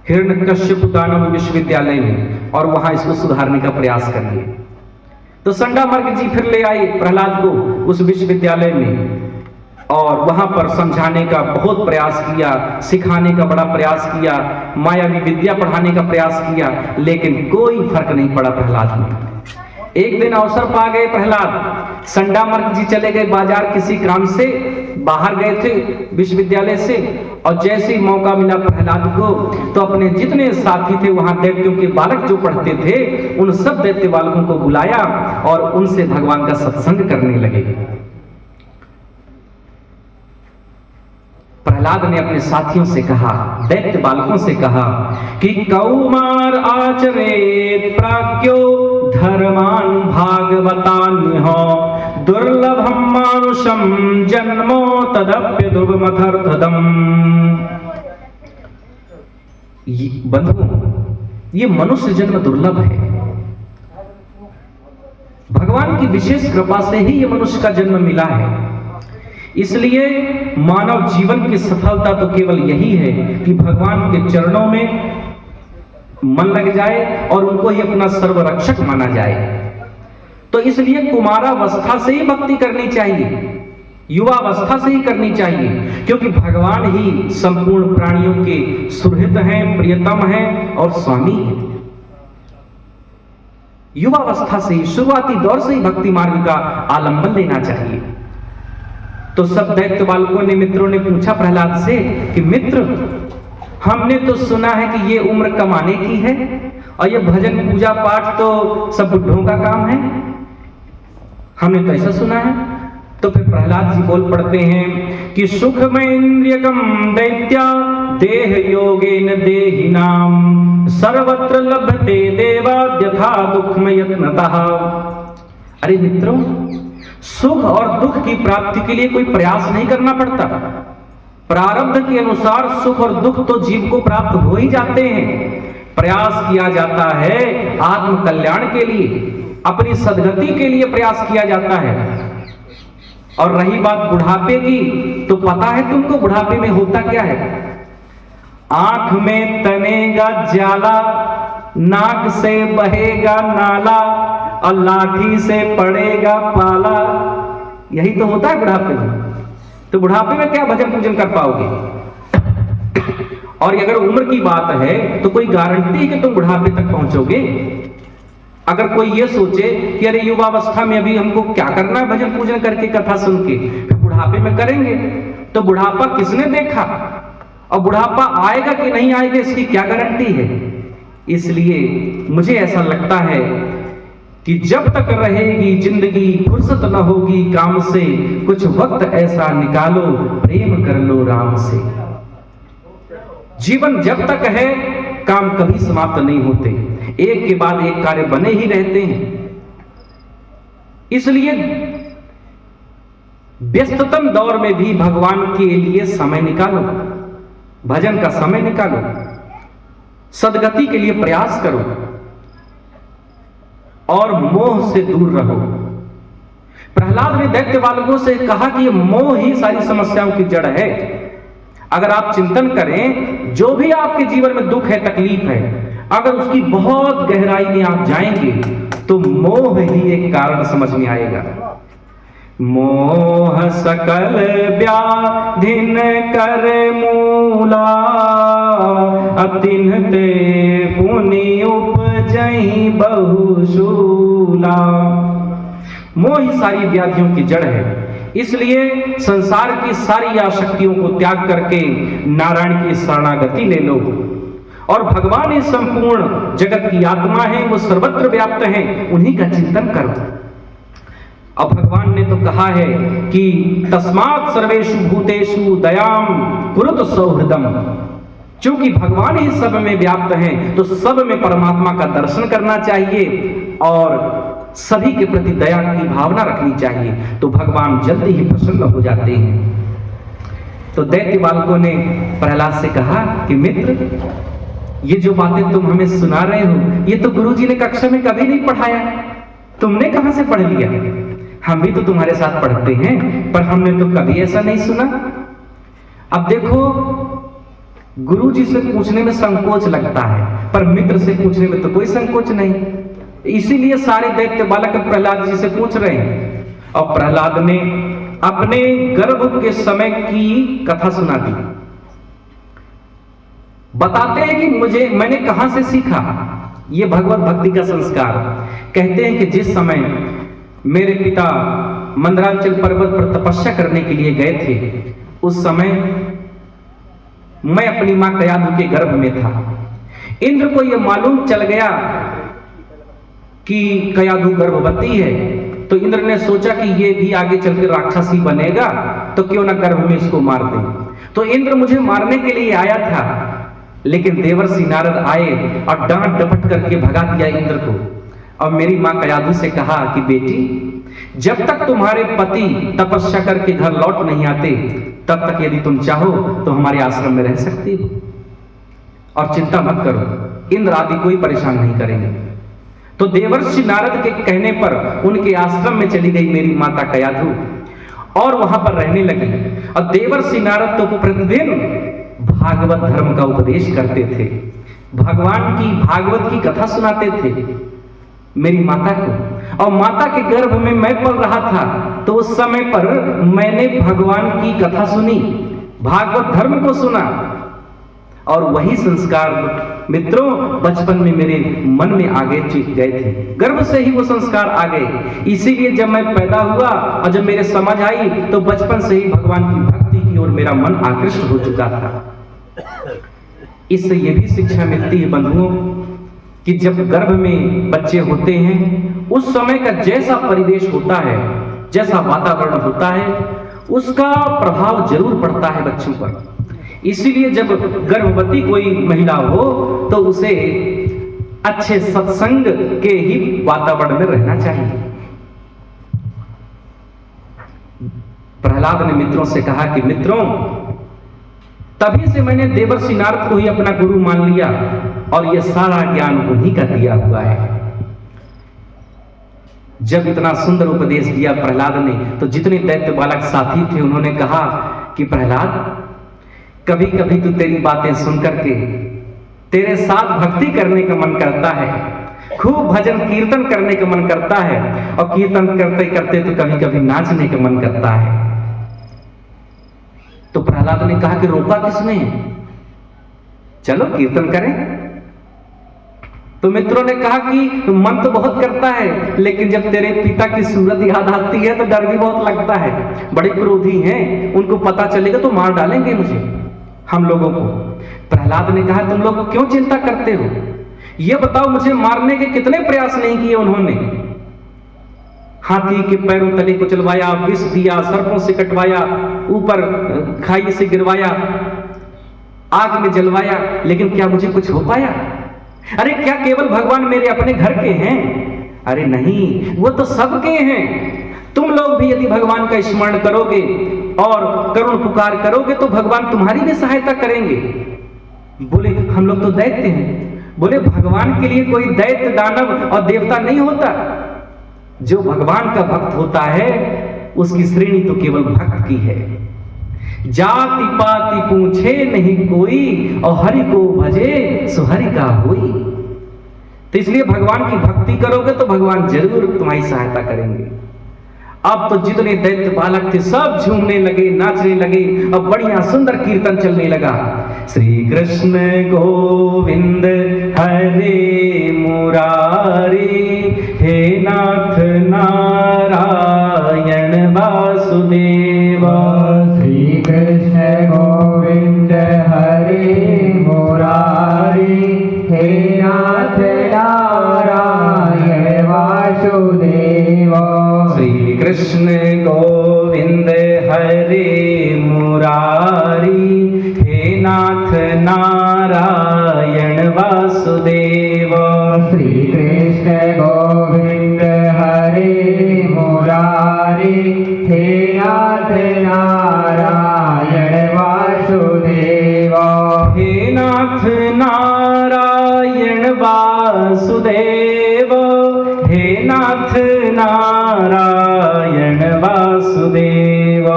हिरण्यकश्यप दानव विश्वविद्यालय में, और वहां इसको सुधारने का प्रयास करिए। तो संडामर्क जी फिर ले आए प्रहलाद को उस विश्वविद्यालय में, और वहां पर समझाने का बहुत प्रयास किया, सिखाने का बड़ा प्रयास किया, मायावी विद्या पढ़ाने का प्रयास किया, लेकिन कोई फर्क नहीं पड़ा प्रहलाद में। एक दिन अवसर पा गए प्रहलाद, संडामर्क जी चले गए बाजार, किसी काम से बाहर गए थे विश्वविद्यालय से, और जैसे ही मौका मिला प्रहलाद को, तो अपने जितने साथी थे वहां दैत्यों के बालक जो पढ़ते थे, उन सब दैत्य बालकों को बुलाया और उनसे भगवान का सत्संग करने लगे। प्रहलाद ने अपने साथियों से कहा, दैत्य बालकों से कहा कि कौमार आचरे प्राज्ञो धर्मान भागवतान्यो दुर्लभम मानुषम जन्मो तदप्य दुर्मथर्थदम। बंधुओं, ये मनुष्य जन्म दुर्लभ है। भगवान की विशेष कृपा से ही ये मनुष्य का जन्म मिला है। इसलिए मानव जीवन की सफलता तो केवल यही है कि भगवान के चरणों में मन लग जाए और उनको ही अपना सर्वरक्षक माना जाए। तो इसलिए कुमारावस्था से ही भक्ति करनी चाहिए, युवावस्था से ही करनी चाहिए, क्योंकि भगवान ही संपूर्ण प्राणियों के सुहृद हैं, प्रियतम हैं और स्वामी हैं। युवावस्था से ही, शुरुआती दौर से ही भक्ति मार्ग का आलंबन लेना चाहिए। तो सब दैत्य बालकों ने, मित्रों ने पूछा प्रहलाद से कि मित्र, हमने तो सुना है कि ये उम्र कमाने की है और ये भजन पूजा पाठ तो सब बुढ़ों का काम है, हमने तो ऐसा सुना है। तो फिर प्रहलाद जी बोल पड़ते हैं कि सुख में इंद्रियकम दैत्या देह योगेन देहिनाम सर्वत्र लभते देवाद्यथा दुख में यत्नतः। अरे मित्रों, सुख और दुख की प्राप्ति के लिए कोई प्रयास नहीं करना पड़ता। प्रारब्ध के अनुसार सुख और दुख तो जीव को प्राप्त हो ही जाते हैं। प्रयास किया जाता है आत्म कल्याण के लिए, अपनी सद्गति के लिए प्रयास किया जाता है। और रही बात बुढ़ापे की, तो पता है तुमको बुढ़ापे में होता क्या है? आंख में तनेगा ज्वाला, नाक से बहेगा नाला और लाठी से पड़ेगा पाला। यही तो होता है बुढ़ापे में। तो बुढ़ापे में क्या भजन पूजन कर पाओगे? और अगर उम्र की बात है तो कोई गारंटी है कि तुम बुढ़ापे तक पहुंचोगे? अगर कोई ये सोचे कि अरे युवावस्था में अभी हमको क्या करना है भजन पूजन करके, कथा सुन के, फिर बुढ़ापे में करेंगे, तो बुढ़ापा किसने देखा और बुढ़ापा आएगा कि नहीं आएगा इसकी क्या गारंटी है? इसलिए मुझे ऐसा लगता है कि जब तक रहेगी जिंदगी फुर्सत न होगी काम से, कुछ वक्त ऐसा निकालो प्रेम कर लो राम से। जीवन जब तक है काम कभी समाप्त नहीं होते, एक के बाद एक कार्य बने ही रहते हैं। इसलिए व्यस्ततम दौर में भी भगवान के लिए समय निकालो, भजन का समय निकालो, सद्गति के लिए प्रयास करो और मोह से दूर रहो। प्रहलाद ने दैत्य बालकों से कहा कि ये मोह ही सारी समस्याओं की जड़ है। अगर आप चिंतन करें, जो भी आपके जीवन में दुख है, तकलीफ है, अगर उसकी बहुत गहराई में आप जाएंगे तो मोह ही एक कारण समझ में आएगा। मोह सकल व्याधिन कर मूला, अतिन ते पुनि उपजहि बहुशूला। मोह ही सारी व्याधियों की जड़ है। इसलिए संसार की सारी आसक्तियों को त्याग करके नारायण की शरणागति ले लो और भगवान ही संपूर्ण जगत की आत्मा है, वो सर्वत्र व्याप्त है, उन्हीं का चिंतन करो। अब भगवान ने तो कहा है कि तस्मात् सर्वेषु भूतेषु दयाम कुरुत सौहृदम। चूंकि भगवान ही सब में व्याप्त हैं, तो सब में परमात्मा का दर्शन करना चाहिए और सभी के प्रति दया की भावना रखनी चाहिए, तो भगवान जल्दी ही प्रसन्न हो जाते हैं। तो दैत्य बालकों ने प्रहलाद से कहा कि मित्र, ये जो बातें तुम हमें सुना रहे हो, ये तो गुरुजी ने कक्षा में कभी नहीं पढ़ाया, तुमने कहां से पढ़ लिया? हम भी तो तुम्हारे साथ पढ़ते हैं, पर हमने तो कभी ऐसा नहीं सुना। अब देखो, गुरुजी से पूछने में संकोच लगता है, पर मित्र से पूछने में तो कोई संकोच नहीं। इसीलिए सारे दैत्य बालक प्रहलाद जी से पूछ रहे हैं। और प्रहलाद ने अपने गर्भ के समय की कथा सुना दी। बताते हैं कि मैंने कहां से सीखा ये भगवत भक्ति का संस्कार। कहते हैं कि जिस समय मेरे पिता मंदराचल पर्वत पर तपस्या करने के लिए गए थे, उस समय मैं अपनी मां कयाधु के गर्भ में था। इंद्र को यह मालूम चल गया कि कयाधु गर्भवती है, तो इंद्र ने सोचा कि ये भी आगे चलकर राक्षसी बनेगा, तो क्यों ना गर्भ में इसको मार दें। तो इंद्र मुझे मारने के लिए आया था, लेकिन देवर्षि नारद आए और डांट डपट करके भगा दिया इंद्र को। और मेरी माँ कयाधु से कहा कि बेटी, जब तक तुम्हारे पति तपस्या करके घर लौट नहीं आते, तब तक यदि तुम चाहो तो हमारे आश्रम में रह सकती हो, और चिंता मत करो, इंद्र आदि कोई परेशान नहीं करेंगे। तो देवर्षि नारद के कहने पर उनके आश्रम में चली गई मेरी माता कयाधु और वहां पर रहने लगी। और देवर्षि नारद तो प्रतिदिन भागवत धर्म का उपदेश करते थे, भगवान की भागवत की कथा सुनाते थे मेरी माता को। और माता के गर्भ में मैं पल रहा था, तो उस समय पर मैंने भगवान की कथा सुनी, भागवत धर्म को सुना, और वही संस्कार मित्रों बचपन में मेरे मन में आगे गए थे, गर्भ से ही वो संस्कार आ गए। इसीलिए जब मैं पैदा हुआ और जब मेरे समझ आई, तो बचपन से ही भगवान की भक्ति की ओर मेरा मन आकृष्ट हो चुका था। इससे ये भी शिक्षा मिलती है बंधुओं कि जब गर्भ में बच्चे होते हैं, उस समय का जैसा परिवेश होता है, जैसा वातावरण होता है, उसका प्रभाव जरूर पड़ता है बच्चों पर। इसीलिए जब गर्भवती कोई महिला हो तो उसे अच्छे सत्संग के ही वातावरण में रहना चाहिए। प्रहलाद ने मित्रों से कहा कि मित्रों, तभी से मैंने देवर्षि नारद को ही अपना गुरु मान लिया, और यह सारा ज्ञान उन्हीं का दिया हुआ है। जब इतना सुंदर उपदेश दिया प्रहलाद ने, तो जितने दैत्य बालक साथी थे उन्होंने कहा कि प्रहलाद, कभी कभी तो तेरी बातें सुन करके तेरे साथ भक्ति करने का मन करता है, खूब भजन कीर्तन करने का मन करता है, और कीर्तन करते करते तो कभी कभी नाचने का मन करता है। तो प्रहलाद ने कहा कि रोका किसने, चलो कीर्तन करें। तो मित्रों ने कहा कि मन तो बहुत करता है, लेकिन जब तेरे पिता की सूरत याद आती है तो डर भी बहुत लगता है, बड़े क्रोधी हैं, उनको पता चलेगा तो मार डालेंगे मुझे, हम लोगों को। प्रहलाद ने कहा तुम लोग क्यों चिंता करते हो, ये बताओ मुझे मारने के कितने प्रयास नहीं किए उन्होंने। हाथी के पैरों तले कुचलवाया, विष दिया, सर्पों से कटवाया, ऊपर खाई से गिरवाया, आग में जलवाया, लेकिन क्या मुझे कुछ हो पाया? अरे क्या केवल भगवान मेरे अपने घर के हैं? अरे नहीं, वो तो सबके हैं। तुम लोग भी यदि भगवान का स्मरण करोगे और करुण पुकार करोगे तो भगवान तुम्हारी भी सहायता करेंगे। बोले हम लोग तो दैत्य हैं। बोले भगवान के लिए कोई दैत्य, दानव और देवता नहीं होता। जो भगवान का भक्त होता है उसकी श्रेणी तो केवल भक्त की है। जाति पाति पूछे नहीं कोई, और हरि को भजे सो हरि का होई। तो इसलिए भगवान की भक्ति करोगे तो भगवान जरूर तुम्हारी सहायता करेंगे। अब तो जितने दैत्य बालक थे सब झूमने लगे, नाचने लगे, अब बढ़िया सुंदर कीर्तन चलने लगा। श्री कृष्ण गोविंद हरे मुरारी, हे नाथ नारायण वासुदेव। श्री कृष्ण गोविंद हरे मुरारी, हे नाथ नारायण वासुदेव। श्री कृष्ण गोविंद हरे मुरारी, हे नाथ नारायण वासुदेव। श्री कृष्ण गोविंद हरे मुरारी, हे नाथ नारायण वासुदेव। हे नाथ नारायण वासुदेव, हे नाथ नारायण वासुदेव।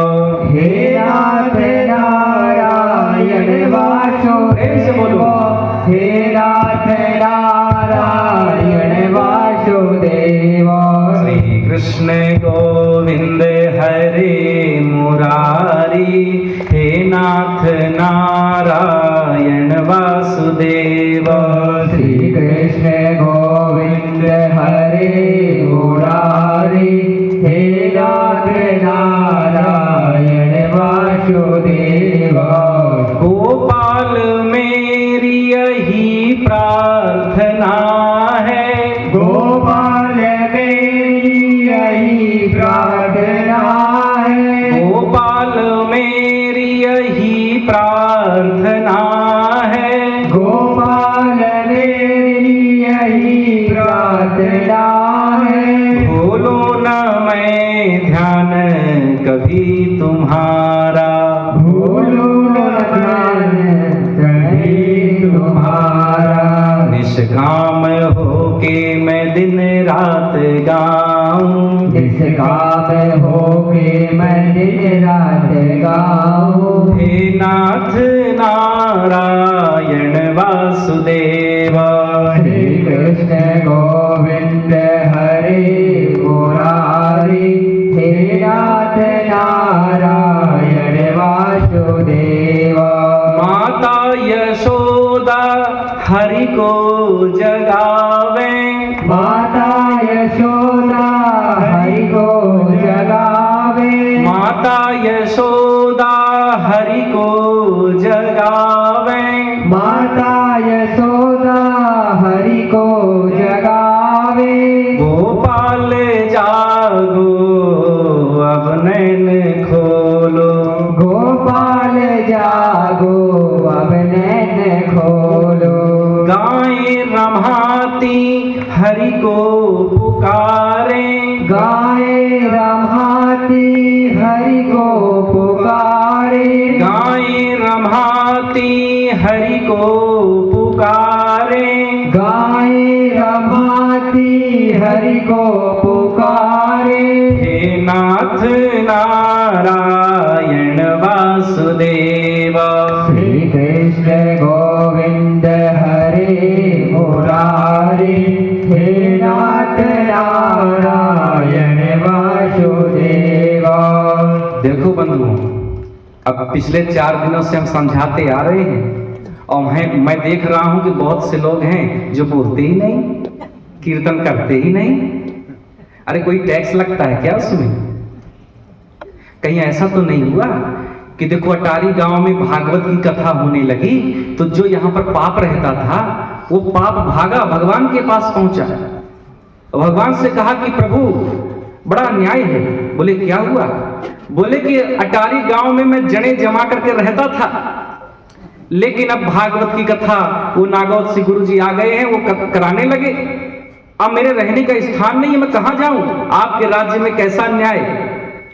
हे नाथ नारायण वासुदेव। प्रेम से बोलो। हे नाथ नारायण वासुदेव। श्री कृष्ण गोविंद हरे मुरारी, हे नाथ नारायण वासुदेव। श्री कृष्ण गोविंद हरे मुरारी, हे नाथ नारायण वासुदेव। गोपाल मेरी यही प्रार्थना है, गोपाल मेरी यही प्रार्थना है। गोपाल मेरी यही प्रार्थना है। गोपाल मेरी यही प्रार्थना वासुदेवा। माता यशोदा हरि को जगावे, माता यशोदा हरि को जगावे। माता यशोदा हरि को जगावे, माता यशोदा हरि को जगावे। गोपाल जागो अब नैन खोलो, गोपाल जागो अब नैन खोलो। गाय रमाती हरि को पुकारे, गाय रमाती हरि को पुकारे। गाय रमाती हरि को पुकारे, गाय रमाती हरि को पुकारे। हे नाथ नारायण वासुदेव, श्री कृष्ण गोविंद हरे मुरारी। हे नाथ नारायण वासुदेवा। देखो बंधुओं, अब पिछले 4 दिनों से हम समझाते आ रहे हैं और मैं देख रहा हूं कि बहुत से लोग हैं जो बोलते ही नहीं, कीर्तन करते ही नहीं। अरे कोई टैक्स लगता है क्या उसमें? कहीं ऐसा तो नहीं हुआ कि देखो अटारी गांव में भागवत की कथा होने लगी तो जो यहां पर पाप रहता था वो पाप भागा, भगवान के पास पहुंचा। भगवान से कहा कि प्रभु बड़ा अन्याय है। बोले क्या हुआ? बोले कि अटारी गांव में मैं जने जमा करके रहता था, लेकिन अब भागवत की कथा वो नागौद से गुरुजी आ गए हैं, वो कराने लगे। अब मेरे रहने का स्थान नहीं है, मैं कहां जाऊं? आपके राज्य में कैसा अन्याय,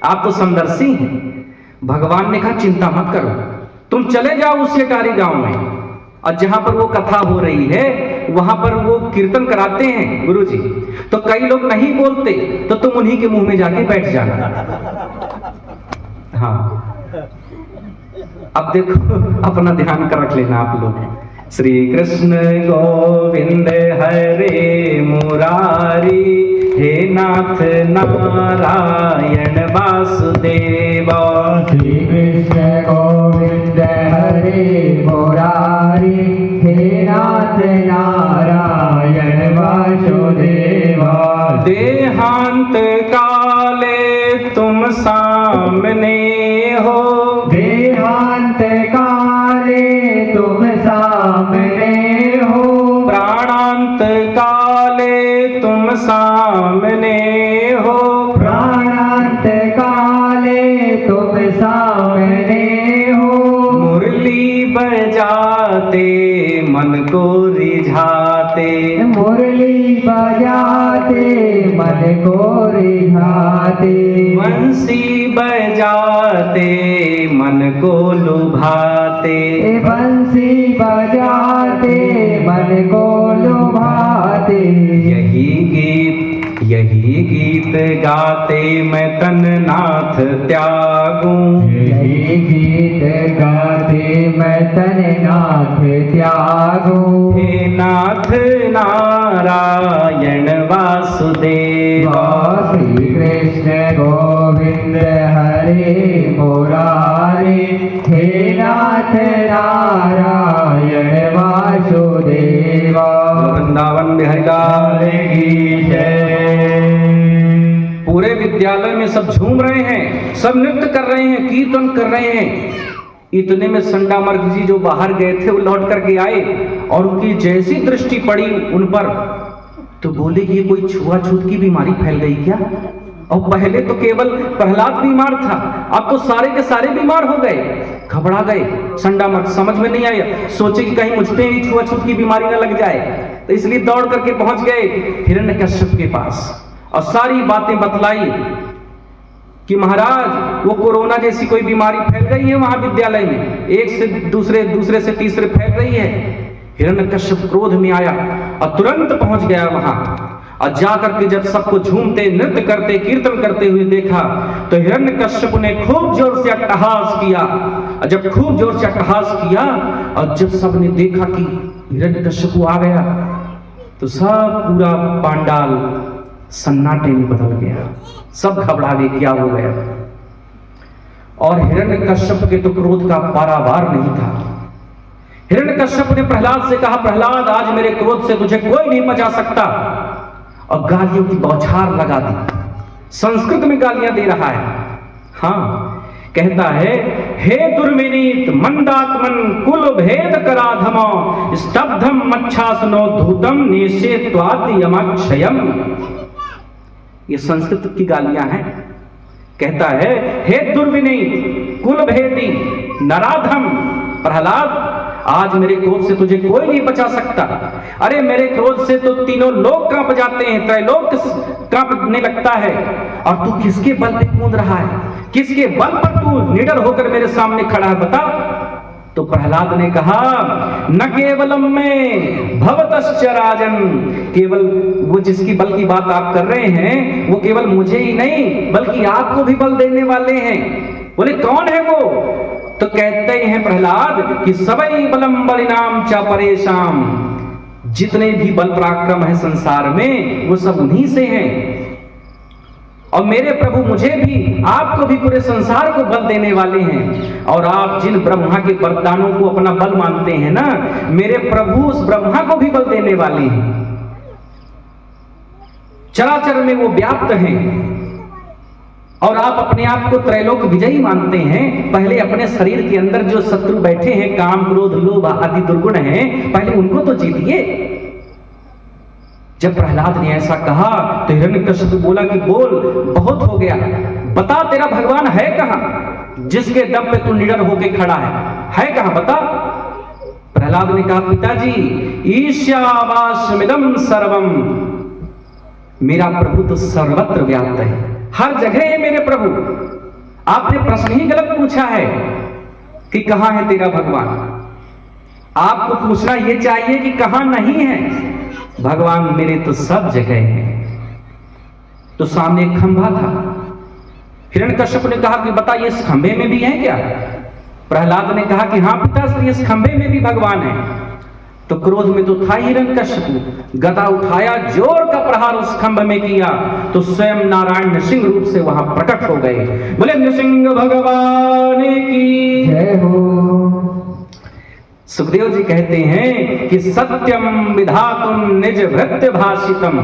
आप तो समदर्शी हैं। भगवान ने कहा चिंता मत करो, तुम चले जाओ उस अटारी गांव में और जहां पर वो कथा हो रही है वहां पर वो कीर्तन कराते हैं गुरुजी। तो कई लोग नहीं बोलते तो तुम उन्हीं के मुंह में जाके बैठ जाना। हाँ, अब देखो अपना ध्यान कर रख लेना आप लोग। श्री कृष्ण गोविंद हरे मुरारी, हे नाथ नारायण वासुदेवा। श्री कृष्ण गोविंद हरे मुरारी, हे नाथ नारायण वासुदेवा। देहांत काले तुम सामने हो, देहांत काले तुम सामने हो। प्राणांत काले तुम सामने हो, प्राणांत काले तुम सामने हो। मुरली बजाते मन को रिझाते, मुरली बजाते मन को रिझाते। बंसी बजाते मन को लुभाते, बंसी बजाते मन को लुभाते। यही गीत गाते मैं तन नाथ त्यागूं, यही गीत गाते मैं तन नाथ त्यागूं। हे नाथ नारायण वासुदेवा। श्री कृष्ण गोविंद हरे मुरारी, हे नाथ नारायण वासुदेवा। वृंदावन बिहारी लाल की जय। पूरे विद्यालय में सब झूम रहे हैं, सब नृत्य कर रहे हैं, कीर्तन कर रहे हैं। इतने में संडामर्ग जी जो बाहर गए थे वो लौट करके आए और उनकी जैसी दृष्टि पड़ी उन पर तो बोले कि ये कोई छुआछूत की बीमारी फैल गई क्या? और पहले तो केवल प्रहलाद बीमार था, अब तो सारे के सारे बीमार हो गए। घबरा गए संडामर्ग, समझ में नहीं आया, सोचे कि कहीं मुझ पे ही छुआछूत की बीमारी न लग जाए, तो इसलिए दौड़ करके पहुंच गए हिरण्यकश्यप के पास और सारी बातें बतलाई कि महाराज वो कोरोना जैसी कोई बीमारी फैल गई है वहां विद्यालय में, एक से दूसरे से तीसरे फैल रही है। हिरण्यकश्यप क्रोध में आया और तुरंत पहुंच गया वहां और जाकर के जब सबको झूमते नृत्य करते कीर्तन करते हुए देखा तो हिरण्यकश्यप ने खूब जोर से अट्टहास किया। और जब खूब जोर से अट्टहास किया और जब सबने देखा कि हिरण्यकश्यप आ गया तो सब पूरा पांडाल सन्नाटे में बदल गया, सब घबरा गए क्या हो गया। और हिरण्यकश्यप के तो क्रोध का पारावार नहीं था। हिरण्यकश्यप ने प्रहलाद से कहा, प्रहलाद आज मेरे क्रोध से तुझे कोई नहीं बचा सकता, और गालियों की बौछार लगा दी, संस्कृत में गालियां दे रहा है। हाँ, कहता है, हे दुर्विनीत मंदात्मन कुल भेद कराधम स्तब्धम मच्छासनो धूतम निषेत्वादि यमक्षयम। ये संस्कृत की गालियां हैं। कहता है, हे दुर्विनीत कुल भेदी नराधम प्रहलाद, आज मेरे क्रोध से तुझे कोई नहीं बचा सकता। अरे मेरे क्रोध से तो तीनों लोग कांप जाते हैं, त्रैलोक कांपने लगता है, और तू किसके बल पे कूद रहा है? किसके बल पर तू निडर होकर मेरे सामने खड़ा है, बता। तो प्रहलाद ने कहा, न केवलम में भवतश्च राजन, केवल वो जिसकी बल की बात आप कर रहे हैं वो केवल मुझे ही नहीं बल्कि आपको भी बल देने वाले हैं। बोले कौन है वो? तो कहते हैं प्रहलाद कि सबई बलम बलिनाम च परेशान, जितने भी बल पराक्रम है संसार में वो सब उन्हीं से हैं। और मेरे प्रभु मुझे भी, आपको भी, पूरे संसार को बल देने वाले हैं। और आप जिन ब्रह्मा के वरदानों को अपना बल मानते हैं ना, मेरे प्रभु उस ब्रह्मा को भी बल देने वाले हैं। चराचर में वो व्याप्त हैं। और आप अपने आप को त्रैलोक विजयी मानते हैं। पहले अपने शरीर के अंदर जो शत्रु बैठे हैं, काम क्रोध लोभ आदि दुर्गुण हैं, पहले उनको तो जीतिए। जब प्रहलाद ने ऐसा कहा तो हिरण्यकश्यप बोला कि बोल, बहुत हो गया, बता तेरा भगवान है कहां जिसके दम पे तू निडर होके खड़ा है कहां, बता। प्रहलाद ने कहा, पिताजी ईशावास्मिदं सर्वम, मेरा प्रभु तो सर्वत्र व्याप्त है, हर जगह है मेरे प्रभु। आपने प्रश्न ही गलत पूछा है कि कहां है तेरा भगवान। आपको पूछना यह चाहिए कि कहां नहीं है भगवान। मेरे तो सब जगह है। तो सामने एक खंभा था। हिरण्यकश्यप ने कहा कि बता, ये इस खंभे में भी है क्या? प्रहलाद ने कहा कि हां पिताश्री, इस खंभे में भी भगवान है। तो क्रोध में तो था हिरण्यकश्यप, गदा उठाया, जोर का प्रहार उस खंभ में किया, तो स्वयं नारायण नृसिंह रूप से वहां प्रकट हो गए। बोले नृसिंह भगवान की जय हो। सुखदेव जी कहते हैं कि सत्यम विधातुम निज भृत्य भाषितम,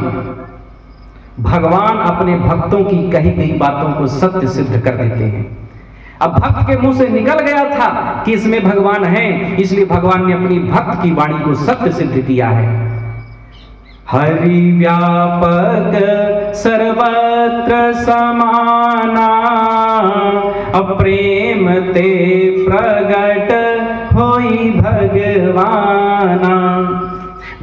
भगवान अपने भक्तों की कही गई बातों को सत्य सिद्ध कर देते हैं। अब भक्त के मुंह से निकल गया था कि इसमें भगवान है, इसलिए भगवान ने अपनी भक्त की वाणी को सत्य सिद्ध किया है। हरि व्यापक सर्वत्र समाना, अप्रेम ते प्रगट होई भगवाना।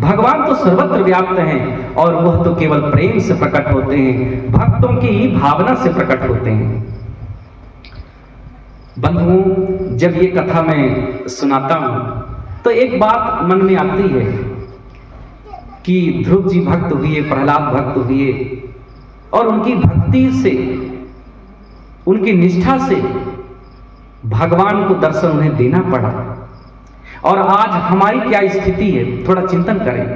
भगवान तो सर्वत्र व्याप्त हैं और वह तो केवल प्रेम से प्रकट होते हैं, भक्तों की भावना से प्रकट होते हैं। बंधुओं, जब ये कथा मैं सुनाता हूं तो एक बात मन में आती है कि ध्रुव जी भक्त हुए, प्रहलाद भक्त हुए, और उनकी भक्ति से, उनकी निष्ठा से भगवान को दर्शन उन्हें देना पड़ा। और आज हमारी क्या स्थिति है, थोड़ा चिंतन करें।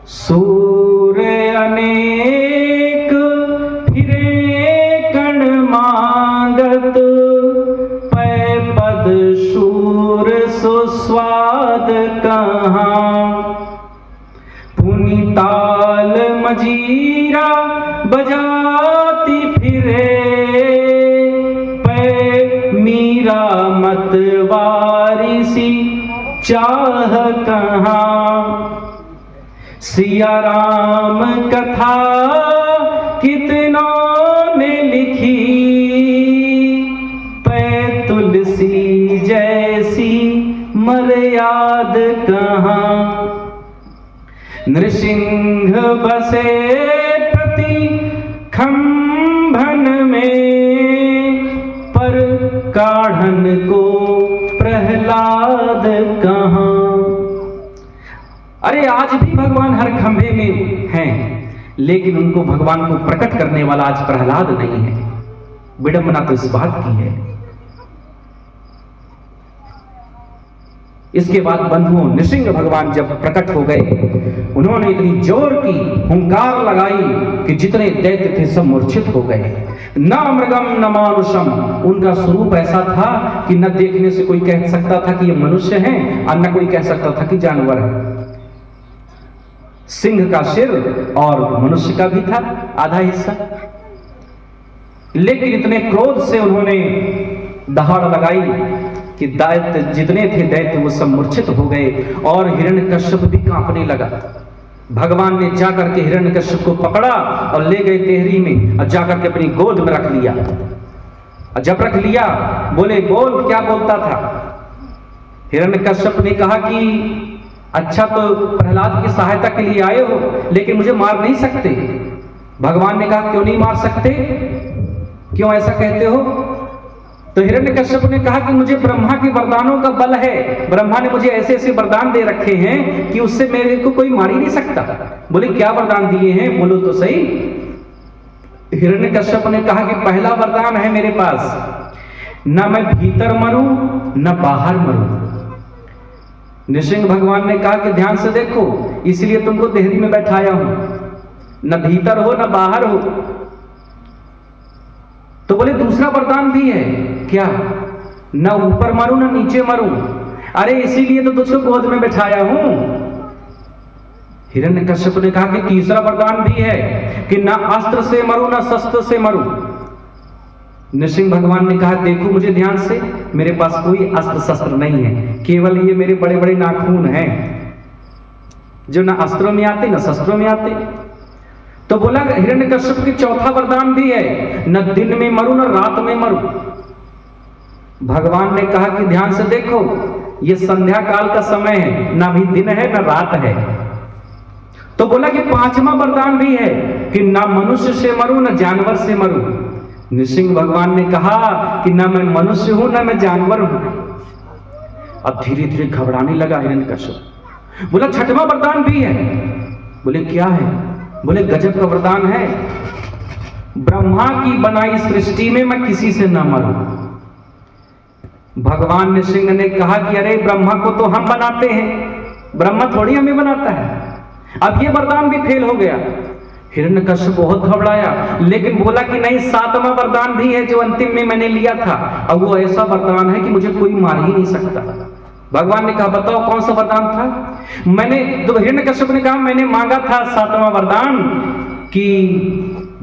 सूर्य अनेक फिरे कण मांगत, पै पद शूर सुस्वाद कहाँ, पुनिताल मजीरा बजाती फिरे, पै मीरा मतवारी सी चाह कहाँ, सिया राम कथा कितनों ने लिखी, पै तुलसी जैसी मर्याद कहाँ, नृसिंह बसे प्रति खंभन में, पर काढ़न को प्रहलाद कहाँ। अरे आज भी भगवान हर खंभे में हैं, लेकिन उनको भगवान को प्रकट करने वाला आज प्रहलाद नहीं है। विडंबना तो इस बात की है। इसके बाद बंधुओं नृसिंह भगवान जब प्रकट हो गए, उन्होंने इतनी जोर की हुंकार लगाई कि जितने दैत्य थे सब मूर्छित हो गए। न मृगम न मानुषम, उनका स्वरूप ऐसा था कि न देखने से कोई कह सकता था कि ये मनुष्य है और न कोई कह सकता था कि जानवर है। सिंह का सिर और मनुष्य का भी था आधा हिस्सा, लेकिन इतने क्रोध से उन्होंने दहाड़ लगाई कि दैत्य जितने थे दैत्य वो सब मूर्छित हो गए और हिरण्यकश्यप भी कांपने लगा। भगवान ने जाकर के हिरण्यकश्यप को पकड़ा और ले गए तेहरी में और जाकर के अपनी गोद में रख लिया। और जब रख लिया बोले बोल क्या बोलता था। हिरण्यकश्यप ने कहा कि अच्छा तो प्रहलाद की सहायता के लिए आए हो लेकिन मुझे मार नहीं सकते। भगवान ने कहा क्यों नहीं मार सकते, क्यों ऐसा कहते हो। तो हिरण्यकश्यप ने कहा कि मुझे ब्रह्मा के वरदानों का बल है, ब्रह्मा ने मुझे ऐसे ऐसे वरदान दे रखे हैं कि उससे मेरे को कोई मार ही नहीं सकता। बोले क्या वरदान दिए हैं, बोलो तो सही। हिरण्यकश्यप ने कहा कि पहला वरदान है मेरे पास, न मैं भीतर मरूं न बाहर मरूं। नृसिंह भगवान ने कहा कि ध्यान से देखो, इसलिए तुमको देहरी में बैठाया हूं, न भीतर हो न बाहर हो। तो बोले दूसरा वरदान भी है क्या, न ऊपर मरूं न नीचे मरूं। अरे इसीलिए तो तुझको गोद में बैठाया हूं। हिरण्यकश्यप ने कहा कि तीसरा वरदान भी है कि न अस्त्र से मरूं न शस्त्र से मरूं। नृसिंह भगवान ने कहा देखो मुझे ध्यान से, मेरे पास कोई अस्त्र शस्त्र नहीं है, केवल ये मेरे बड़े बड़े नाखून हैं जो न अस्त्रों में आते न शस्त्रों में आते। तो बोला हिरण्यकश्यप की चौथा वरदान भी है, न दिन में मरूं न रात में मरूं। भगवान ने कहा कि ध्यान से देखो, ये संध्या काल का समय है, ना भी दिन है न रात है। तो बोला कि पांचवा वरदान भी है कि ना मनुष्य से मरूं न जानवर से मरूं। नृसिंह भगवान ने कहा कि ना मैं मनुष्य हूं ना मैं जानवर हूं। अब धीरे धीरे घबराने लगा हिरण्यकश्यप। बोला छठवां वरदान भी है। बोले क्या है, बोले गजब का वरदान है, ब्रह्मा की बनाई सृष्टि में मैं किसी से न मरूं। भगवान नृसिंह ने कहा कि अरे ब्रह्मा को तो हम बनाते हैं, ब्रह्मा थोड़ी हमें बनाता है। अब ये वरदान भी फेल हो गया। हिरण्यकश्यप बहुत घबराया, लेकिन बोला कि नहीं, सातवां वरदान भी है जो अंतिम में मैंने लिया था, और वो ऐसा वरदान है कि मुझे कोई मार ही नहीं सकता। भगवान ने कहा बताओ कौन सा वरदान था। मैंने तो हिरण्यकश्यप ने कहा मैंने मांगा था सातवां वरदान कि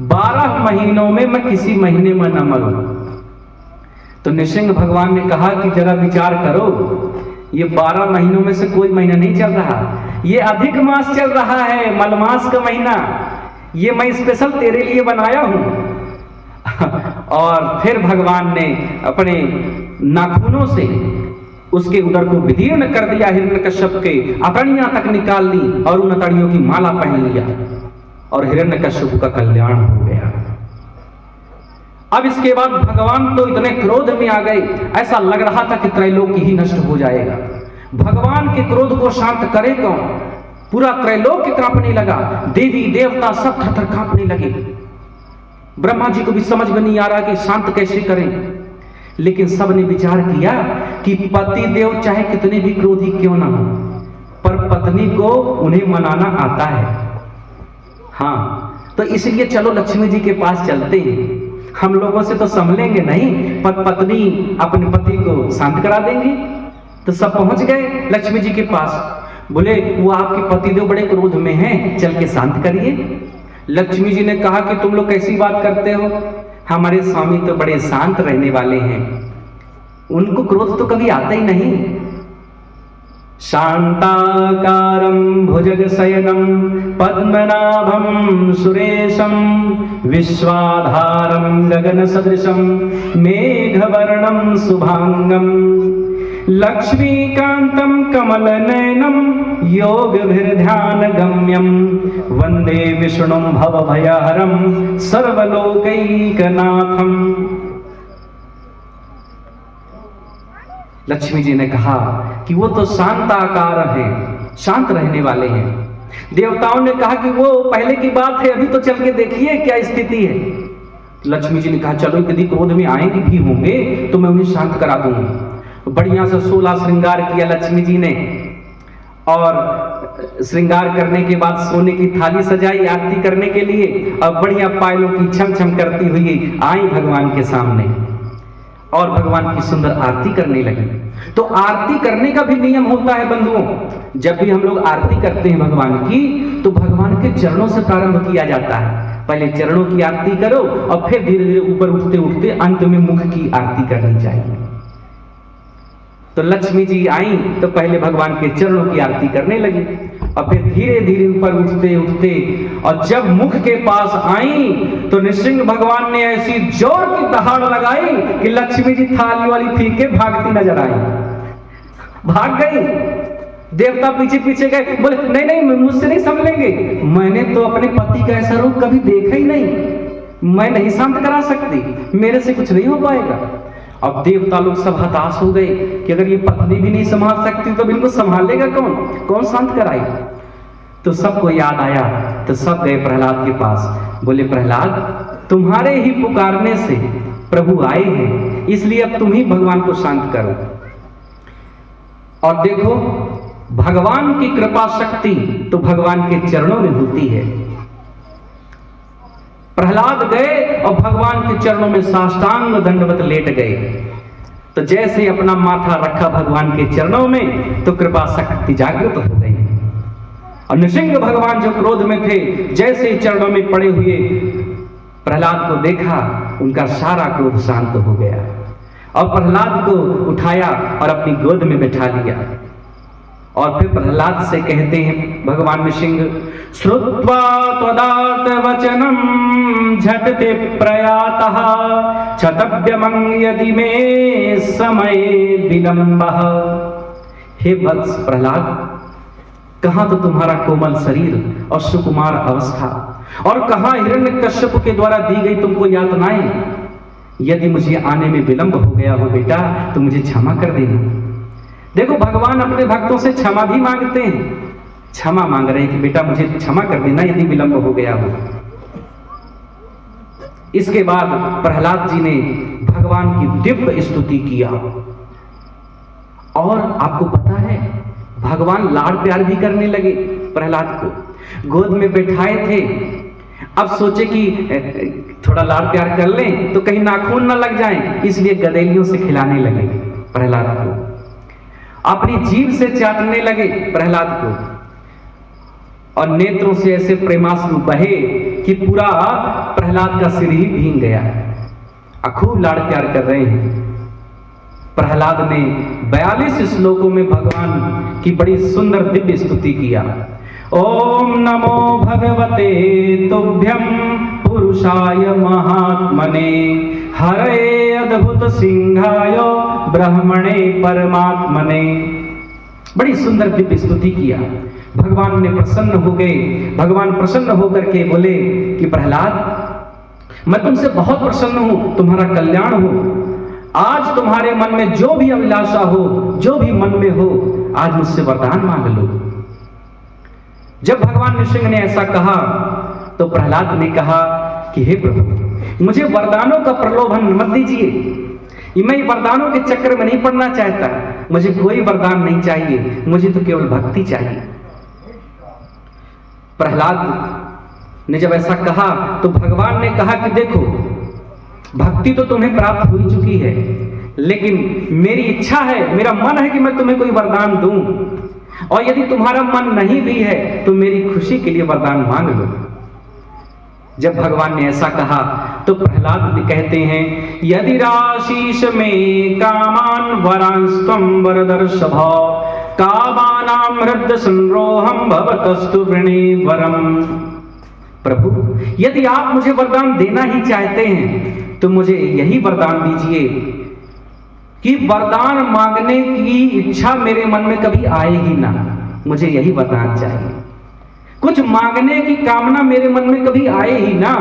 12 महीनों में मैं किसी महीने में न मरूं। तो नृसिंह भगवान ने कहा कि जरा विचार करो, ये 12 महीनों में से कोई महीना नहीं चल रहा, ये अधिक मास चल रहा है, मलमास का महीना, ये मैं स्पेशल तेरे लिए बनाया हूं। और फिर भगवान ने अपने नाखूनों से उसके उदर को विदीर्ण कर दिया, हिरण्यकश्यप के अतड़ियां तक निकाल ली और उन अतड़ियों की माला पहन लिया और हिरण्यकश्यप का कल्याण हो गया। अब इसके बाद भगवान तो इतने क्रोध में आ गए, ऐसा लग रहा था कि त्रैलोक्य ही नष्ट हो जाएगा। भगवान के क्रोध को शांत करे कौन, पूरा त्रैलोक्य कांपने लगा, देवी देवता सब थर-थर कांपने लगे। ब्रह्मा जी को भी समझ में नहीं आ रहा कि शांत कैसे करें, लेकिन सबने विचार किया कि पति देव चाहे कितने भी क्रोधी क्यों ना हो, पर पत्नी को उन्हें मनाना आता है। हाँ, तो इसलिए चलो लक्ष्मी जी के पास चलते हैं, हम लोगों से तो संभलेंगे नहीं, पर पत्नी अपने पति को शांत करा देंगे। तो सब पहुंच गए लक्ष्मी जी के पास। बोले वो आपके पतिदेव बड़े क्रोध में हैं, चल के शांत करिए। लक्ष्मी जी ने कहा कि तुम लोग कैसी बात करते हो, हमारे स्वामी तो बड़े शांत रहने वाले हैं, उनको क्रोध तो कभी आता ही नहीं। शांताकारं भुजगशयनं पद्मनाभं सुरेशं विश्वाधारं गगनसदृशं मेघवर्णं शुभांगं लक्ष्मीकान्तं कमलनयनं योगभिर्ध्यानगम्यं वन्दे विष्णुं भवभयहरं सर्वलोकैकनाथं। लक्ष्मी जी ने कहा कि वो तो शांताकार हैं, शांत रहने वाले हैं। देवताओं ने कहा कि वो पहले की बात है, अभी तो चल के देखिए क्या स्थिति है। लक्ष्मी जी ने कहा चलो यदि क्रोध में आएंगे भी होंगे तो मैं उन्हें शांत करा दूंगी। बढ़िया से 16 श्रृंगार किया लक्ष्मी जी ने, और श्रृंगार करने के बाद सोने की थाली सजाई आरती करने के लिए, और बढ़िया पायलों की छम छम करती हुई आई भगवान के सामने और भगवान की सुंदर आरती करने लगी। तो आरती करने का भी नियम होता है बंधुओं। जब भी हम लोग आरती करते हैं भगवान की, तो भगवान के चरणों से प्रारंभ किया जाता है। पहले चरणों की आरती करो और फिर धीरे धीरे ऊपर उठते उठते अंत में मुख की आरती करनी चाहिए। तो लक्ष्मी जी आई तो पहले भगवान के चरणों की आरती करने लगी, और फिर धीरे धीरे ऊपर उठते उठते, और जब मुख के पास आई तो नृसिंह भगवान ने ऐसी जोर की दहाड़ लगाई कि लक्ष्मी जी थाली वाली पी के भागती नजर आई, भाग गई। देवता पीछे पीछे गए, बोले नहीं नहीं मुझसे नहीं संभलेंगे, मैंने तो अपने पति का ऐसा रूप कभी देखा ही नहीं, मैं नहीं शांत करा सकती, मेरे से कुछ नहीं हो पाएगा। अब देवता लोग सब हताश हो गए कि अगर ये पत्नी भी नहीं संभाल सकती तो इनको संभालेगा कौन, कौन शांत कराए। तो सबको याद आया, तो सब गए प्रहलाद के पास, बोले प्रहलाद तुम्हारे ही पुकारने से प्रभु आए हैं, इसलिए अब तुम ही भगवान को शांत करो। और देखो भगवान की कृपा शक्ति तो भगवान के चरणों में होती है। प्रहलाद गए और भगवान के चरणों में साष्टांग दंडवत लेट गए। तो जैसे अपना माथा रखा भगवान के चरणों में, तो कृपा शक्ति जागृत हो गई। और नृसिंह भगवान जो क्रोध में थे, जैसे ही चरणों में पड़े हुए प्रहलाद को देखा, उनका सारा क्रोध शांत हो गया, और प्रहलाद को उठाया और अपनी गोद में बैठा लिया। और फिर प्रहलाद से कहते हैं भगवान नृसिंह, श्रुत्वा त्वदात वचनम झटते प्रयातः क्षतव्यमं यदि मे समय विलंबः। हे वत्स प्रहलाद, कहां तो तुम्हारा कोमल शरीर और सुकुमार अवस्था, और कहां हिरण्यकश्यप के द्वारा दी गई तुमको यातनाएं। यदि मुझे आने में विलंब हो गया हो बेटा, तो मुझे क्षमा कर देना। देखो भगवान अपने भक्तों से क्षमा भी मांगते हैं, क्षमा मांग रहे हैं कि बेटा मुझे क्षमा कर देना यदि विलंब हो गया हो। इसके बाद प्रहलाद जी ने भगवान की दिव्य स्तुति किया, और आपको पता है भगवान लाड़ प्यार भी करने लगे। प्रहलाद को गोद में बैठाए थे, अब सोचे कि थोड़ा लाड़ प्यार कर लें तो कहीं नाखून न लग जाएं, इसलिए गदेलियों से खिलाने लगे प्रहलाद को, अपनी जीभ से चाटने लगे प्रहलाद को, और नेत्रों से ऐसे प्रेमाश्रु बहे कि पूरा प्रहलाद का सिर ही भीग गया। खूब लाड़ प्यार कर रहे हैं। प्रहलाद ने 42 श्लोकों में भगवान की बड़ी सुंदर दिव्य स्तुति किया। ओम नमो भगवते तुभ्यं पुरुषाय महात्मने हरे अद्भुत सिंहाय ब्रह्मणे परमात्मने। बड़ी सुंदर दिव्य स्तुति किया। भगवान ने प्रसन्न हो गए। भगवान प्रसन्न होकर के बोले कि प्रहलाद, मैं तुमसे बहुत प्रसन्न हूं, तुम्हारा कल्याण हो। आज तुम्हारे मन में जो भी अभिलाषा हो, जो भी मन में हो, आज मुझसे वरदान मांग लो। जब भगवान नृसिंह ने ऐसा कहा तो प्रहलाद ने कहा कि हे प्रभु, मुझे वरदानों का प्रलोभन मत दीजिए। मैं वरदानों के चक्कर में नहीं पड़ना चाहता। मुझे कोई वरदान नहीं चाहिए, मुझे तो केवल भक्ति चाहिए। प्रहलाद ने जब ऐसा कहा तो भगवान ने कहा कि देखो, भक्ति तो तुम्हें प्राप्त हो चुकी है, लेकिन मेरी इच्छा है, मेरा मन है कि मैं तुम्हें कोई वरदान दूं, और यदि तुम्हारा मन नहीं भी है तो मेरी खुशी के लिए वरदान मांग लो। जब भगवान ने ऐसा कहा तो प्रहलाद ने कहते हैं, यदि राशीष में कामान वरांस्तम वरदर्शभ कामानां हृद संरोहम भवतस्तु वृणे वरम। प्रभु, यदि आप मुझे वरदान देना ही चाहते हैं तो मुझे यही वरदान दीजिए कि वरदान मांगने की इच्छा मेरे मन में कभी आए ही ना। मुझे यही वरदान चाहिए। कुछ मांगने की कामना मेरे मन में कभी आए ही ना,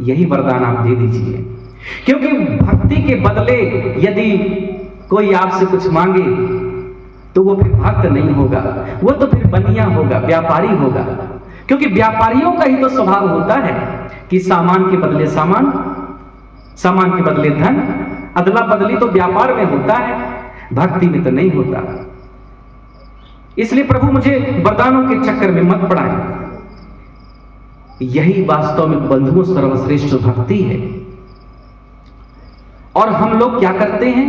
यही वरदान आप दे दीजिए। क्योंकि भक्ति के बदले यदि कोई आपसे कुछ मांगे तो वो फिर भक्त नहीं होगा, वो तो फिर बनिया होगा, व्यापारी होगा। क्योंकि व्यापारियों का ही तो स्वभाव होता है कि सामान के बदले सामान, सामान के बदले धन, अदला बदली तो व्यापार में होता है। भक्ति में तो नहीं होता। इसलिए प्रभु मुझे वरदानों के चक्कर में मत पड़ाए। यही वास्तव में बंधुओं सर्वश्रेष्ठ भक्ति है। और हम लोग क्या करते हैं,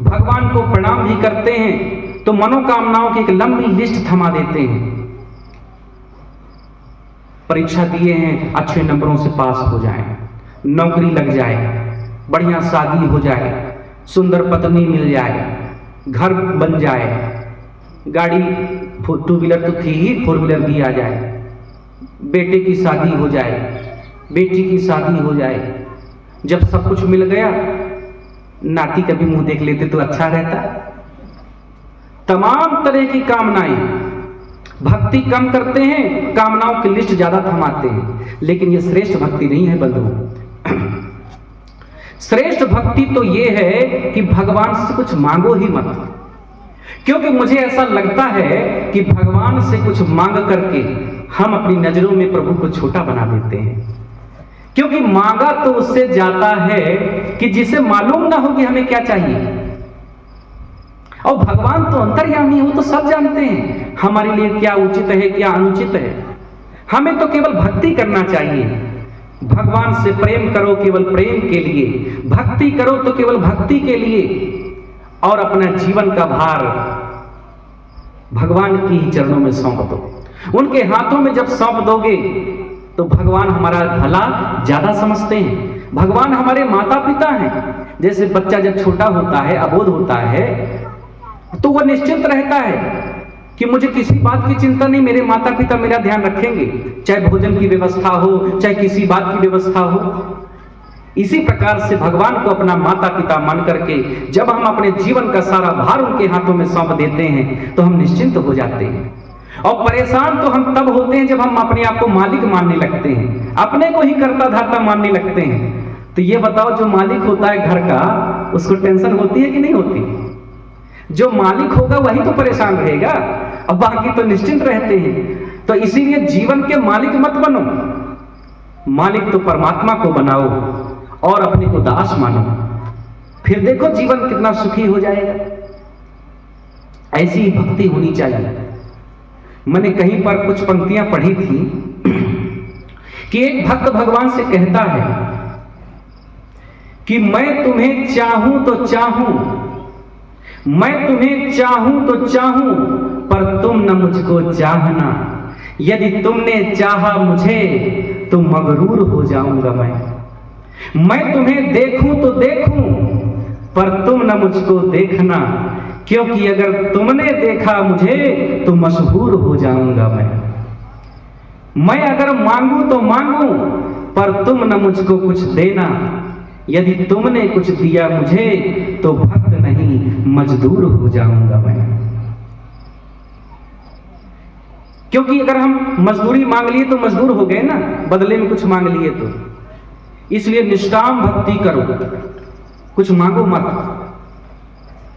भगवान को प्रणाम भी करते हैं तो मनोकामनाओं की एक लंबी लिस्ट थमा देते हैं। परीक्षा दिए हैं, अच्छे नंबरों से पास हो जाएं, नौकरी लग जाए, बढ़िया शादी हो जाए, सुंदर पत्नी मिल जाए, घर बन जाए, गाड़ी 2 व्हीलर तो थी ही, 4 व्हीलर भी आ जाए, बेटे की शादी हो जाए, बेटी की शादी हो जाए। जब सब कुछ मिल गया, नाती का भी मुंह देख लेते तो अच्छा रहता। तमाम तरह की कामनाएं, भक्ति कम करते हैं, कामनाओं की लिस्ट ज्यादा थमाते हैं। लेकिन यह श्रेष्ठ भक्ति नहीं है बंधुओं। श्रेष्ठ भक्ति तो यह है कि भगवान से कुछ मांगो ही मत। क्योंकि मुझे ऐसा लगता है कि भगवान से कुछ मांग करके हम अपनी नजरों में प्रभु को छोटा बना देते हैं। क्योंकि मांगा तो उससे जाता है कि जिसे मालूम ना हो कि हमें क्या चाहिए। और भगवान तो अंतर्यामी है, वो तो सब जानते हैं हमारे लिए क्या उचित है, क्या अनुचित है। हमें तो केवल भक्ति करना चाहिए। भगवान से प्रेम करो केवल प्रेम के लिए, भक्ति करो तो केवल भक्ति के लिए, और अपना जीवन का भार भगवान की ही चरणों में सौंप दो। उनके हाथों में जब सौंप दोगे तो भगवान हमारा भला ज्यादा समझते हैं। भगवान हमारे माता पिता हैं। जैसे बच्चा जब छोटा होता है, अबोध होता है, तो वह निश्चिंत रहता है कि मुझे किसी बात की चिंता नहीं, मेरे माता पिता मेरा ध्यान रखेंगे, चाहे भोजन की व्यवस्था हो, चाहे किसी बात की व्यवस्था हो। इसी प्रकार से भगवान को अपना माता पिता मान करके जब हम अपने जीवन का सारा भार उनके हाथों में सौंप देते हैं तो हम निश्चिंत हो जाते हैं। और परेशान तो हम तब होते हैं जब हम अपने आप को मालिक मानने लगते हैं, अपने को ही कर्ता धाता मानने लगते हैं। तो ये बताओ, जो मालिक होता है घर का, उसको टेंशन होती है कि नहीं होती? जो मालिक होगा वही तो परेशान रहेगा, अब बाकी तो निश्चिंत रहते हैं। तो इसीलिए जीवन के मालिक मत बनो, मालिक तो परमात्मा को बनाओ और अपने को दास मानो। फिर देखो जीवन कितना सुखी हो जाएगा। ऐसी ही भक्ति होनी चाहिए। मैंने कहीं पर कुछ पंक्तियां पढ़ी थी कि एक भक्त भगवान से कहता है कि मैं तुम्हें चाहूं तो चाहूं, मैं तुम्हें चाहूं तो चाहूं, पर तुम न मुझको चाहना। यदि तुमने चाहा मुझे तो मगरूर हो जाऊंगा मैं तुम्हें देखूं तो देखूं, पर तुम न मुझको देखना, क्योंकि अगर तुमने देखा मुझे तो मशहूर हो जाऊंगा मैं अगर मांगू तो मांगू, पर तुम न मुझको कुछ देना। यदि तुमने कुछ दिया मुझे तो भक्त नहीं मजदूर हो जाऊंगा मैं। क्योंकि अगर हम मजदूरी मांग लिए तो मजदूर हो गए ना, बदले में कुछ मांग लिए तो। इसलिए निष्काम भक्ति करो, कुछ मांगो मत।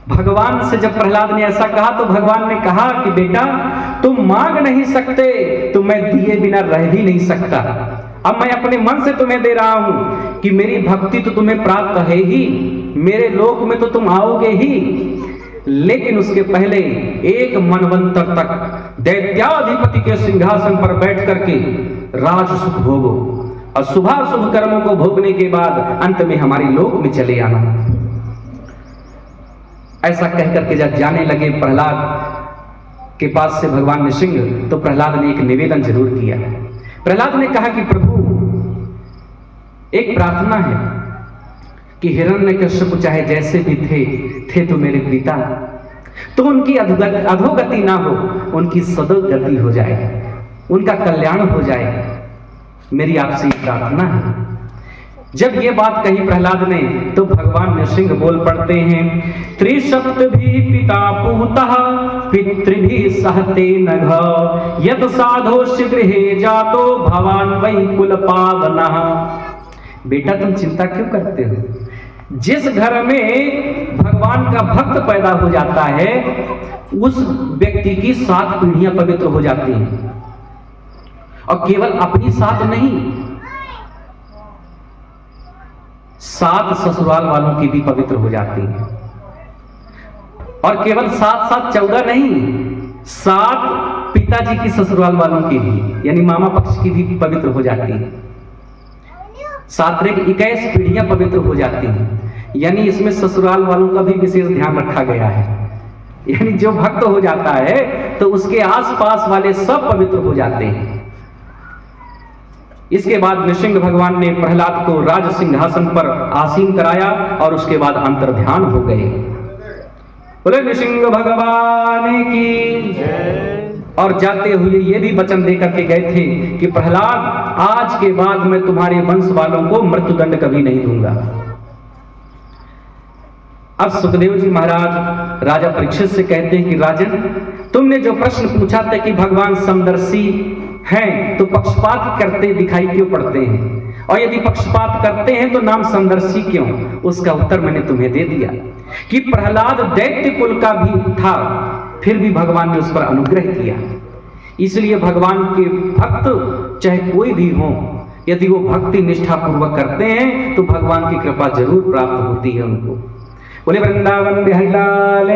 भगवान से जब प्रहलाद ने ऐसा कहा तो भगवान ने कहा कि बेटा तुम मांग नहीं सकते तो मैं दिए बिना रह भी नहीं सकता। अब मैं अपने मन से तुम्हें दे रहा हूं कि मेरी भक्ति तो तुम्हें प्राप्त है ही, मेरे लोक में तो तुम आओगे ही, लेकिन उसके पहले एक मनवंतर तक दैत्याधिपति के सिंहासन पर बैठ करके राज सुख भोगो, और शुभ कर्मों को भोगने के बाद अंत में हमारे लोक में चले आना। ऐसा कह करके जब जाने लगे प्रहलाद के पास से भगवान नृसिंह, तो प्रहलाद ने एक निवेदन जरूर किया। प्रहलाद ने कहा कि प्रभु एक प्रार्थना है कि हिरण्यकश्यप चाहे जैसे भी थे तो मेरे पिता, तो उनकी अधोगति ना हो, उनकी सदोगति हो जाए, उनका कल्याण हो जाए, मेरी आपसे प्रार्थना है। जब ये बात कही प्रहलाद ने तो भगवान नृसिंह बोल पड़ते हैं, त्रिसप्तभि पिता पूतः पितृभि सहते नघ, यत साधोस्य गृहे जातो भवान वै कुल पावनः। बेटा तुम चिंता क्यों करते हो? जिस घर में भगवान का भक्त पैदा हो जाता है उस व्यक्ति की 7 पीढ़ियां पवित्र हो जाती हैं, और केवल अपनी 7 नहीं, 7 ससुराल वालों की भी पवित्र हो जाती है। और केवल 7-7 14 नहीं, 7 पिताजी की ससुराल वालों की भी, यानी मामा पक्ष की भी पवित्र हो जाती है। 7 रे 21 पीढ़ियां पवित्र हो जाती हैं, यानी इसमें ससुराल वालों का भी विशेष ध्यान रखा गया है। यानी जो भक्त हो जाता है तो उसके आसपास वाले सब पवित्र हो जाते हैं। इसके बाद नृसिंह भगवान ने प्रहलाद को राज सिंहासन पर आसीन कराया और उसके बाद अंतर्ध्यान हो गए। बोले नृसिंह भगवान की जय। और जाते हुए ये भी वचन देकर के गए थे कि प्रहलाद, आज के बाद मैं तुम्हारे वंश वालों को मृत्युदंड कभी नहीं दूंगा। अब सुखदेव जी महाराज राजा परीक्षित से कहते हैं कि राजन, तुमने जो प्रश्न पूछा था कि भगवान समदर्शी हैं तो पक्षपात करते दिखाई क्यों पड़ते हैं, और यदि पक्षपात करते हैं तो नाम समदर्शी क्यों, उसका उत्तर मैंने तुम्हें दे दिया कि प्रहलाद दैत्य कुल का भी था, फिर भी भगवान ने उस पर अनुग्रह किया। इसलिए भगवान के भक्त चाहे कोई भी हो, यदि वो भक्ति निष्ठा पूर्वक करते हैं तो भगवान की कृपा जरूर प्राप्त होती है उनको। बोले वृंदावन बिहारी लाल।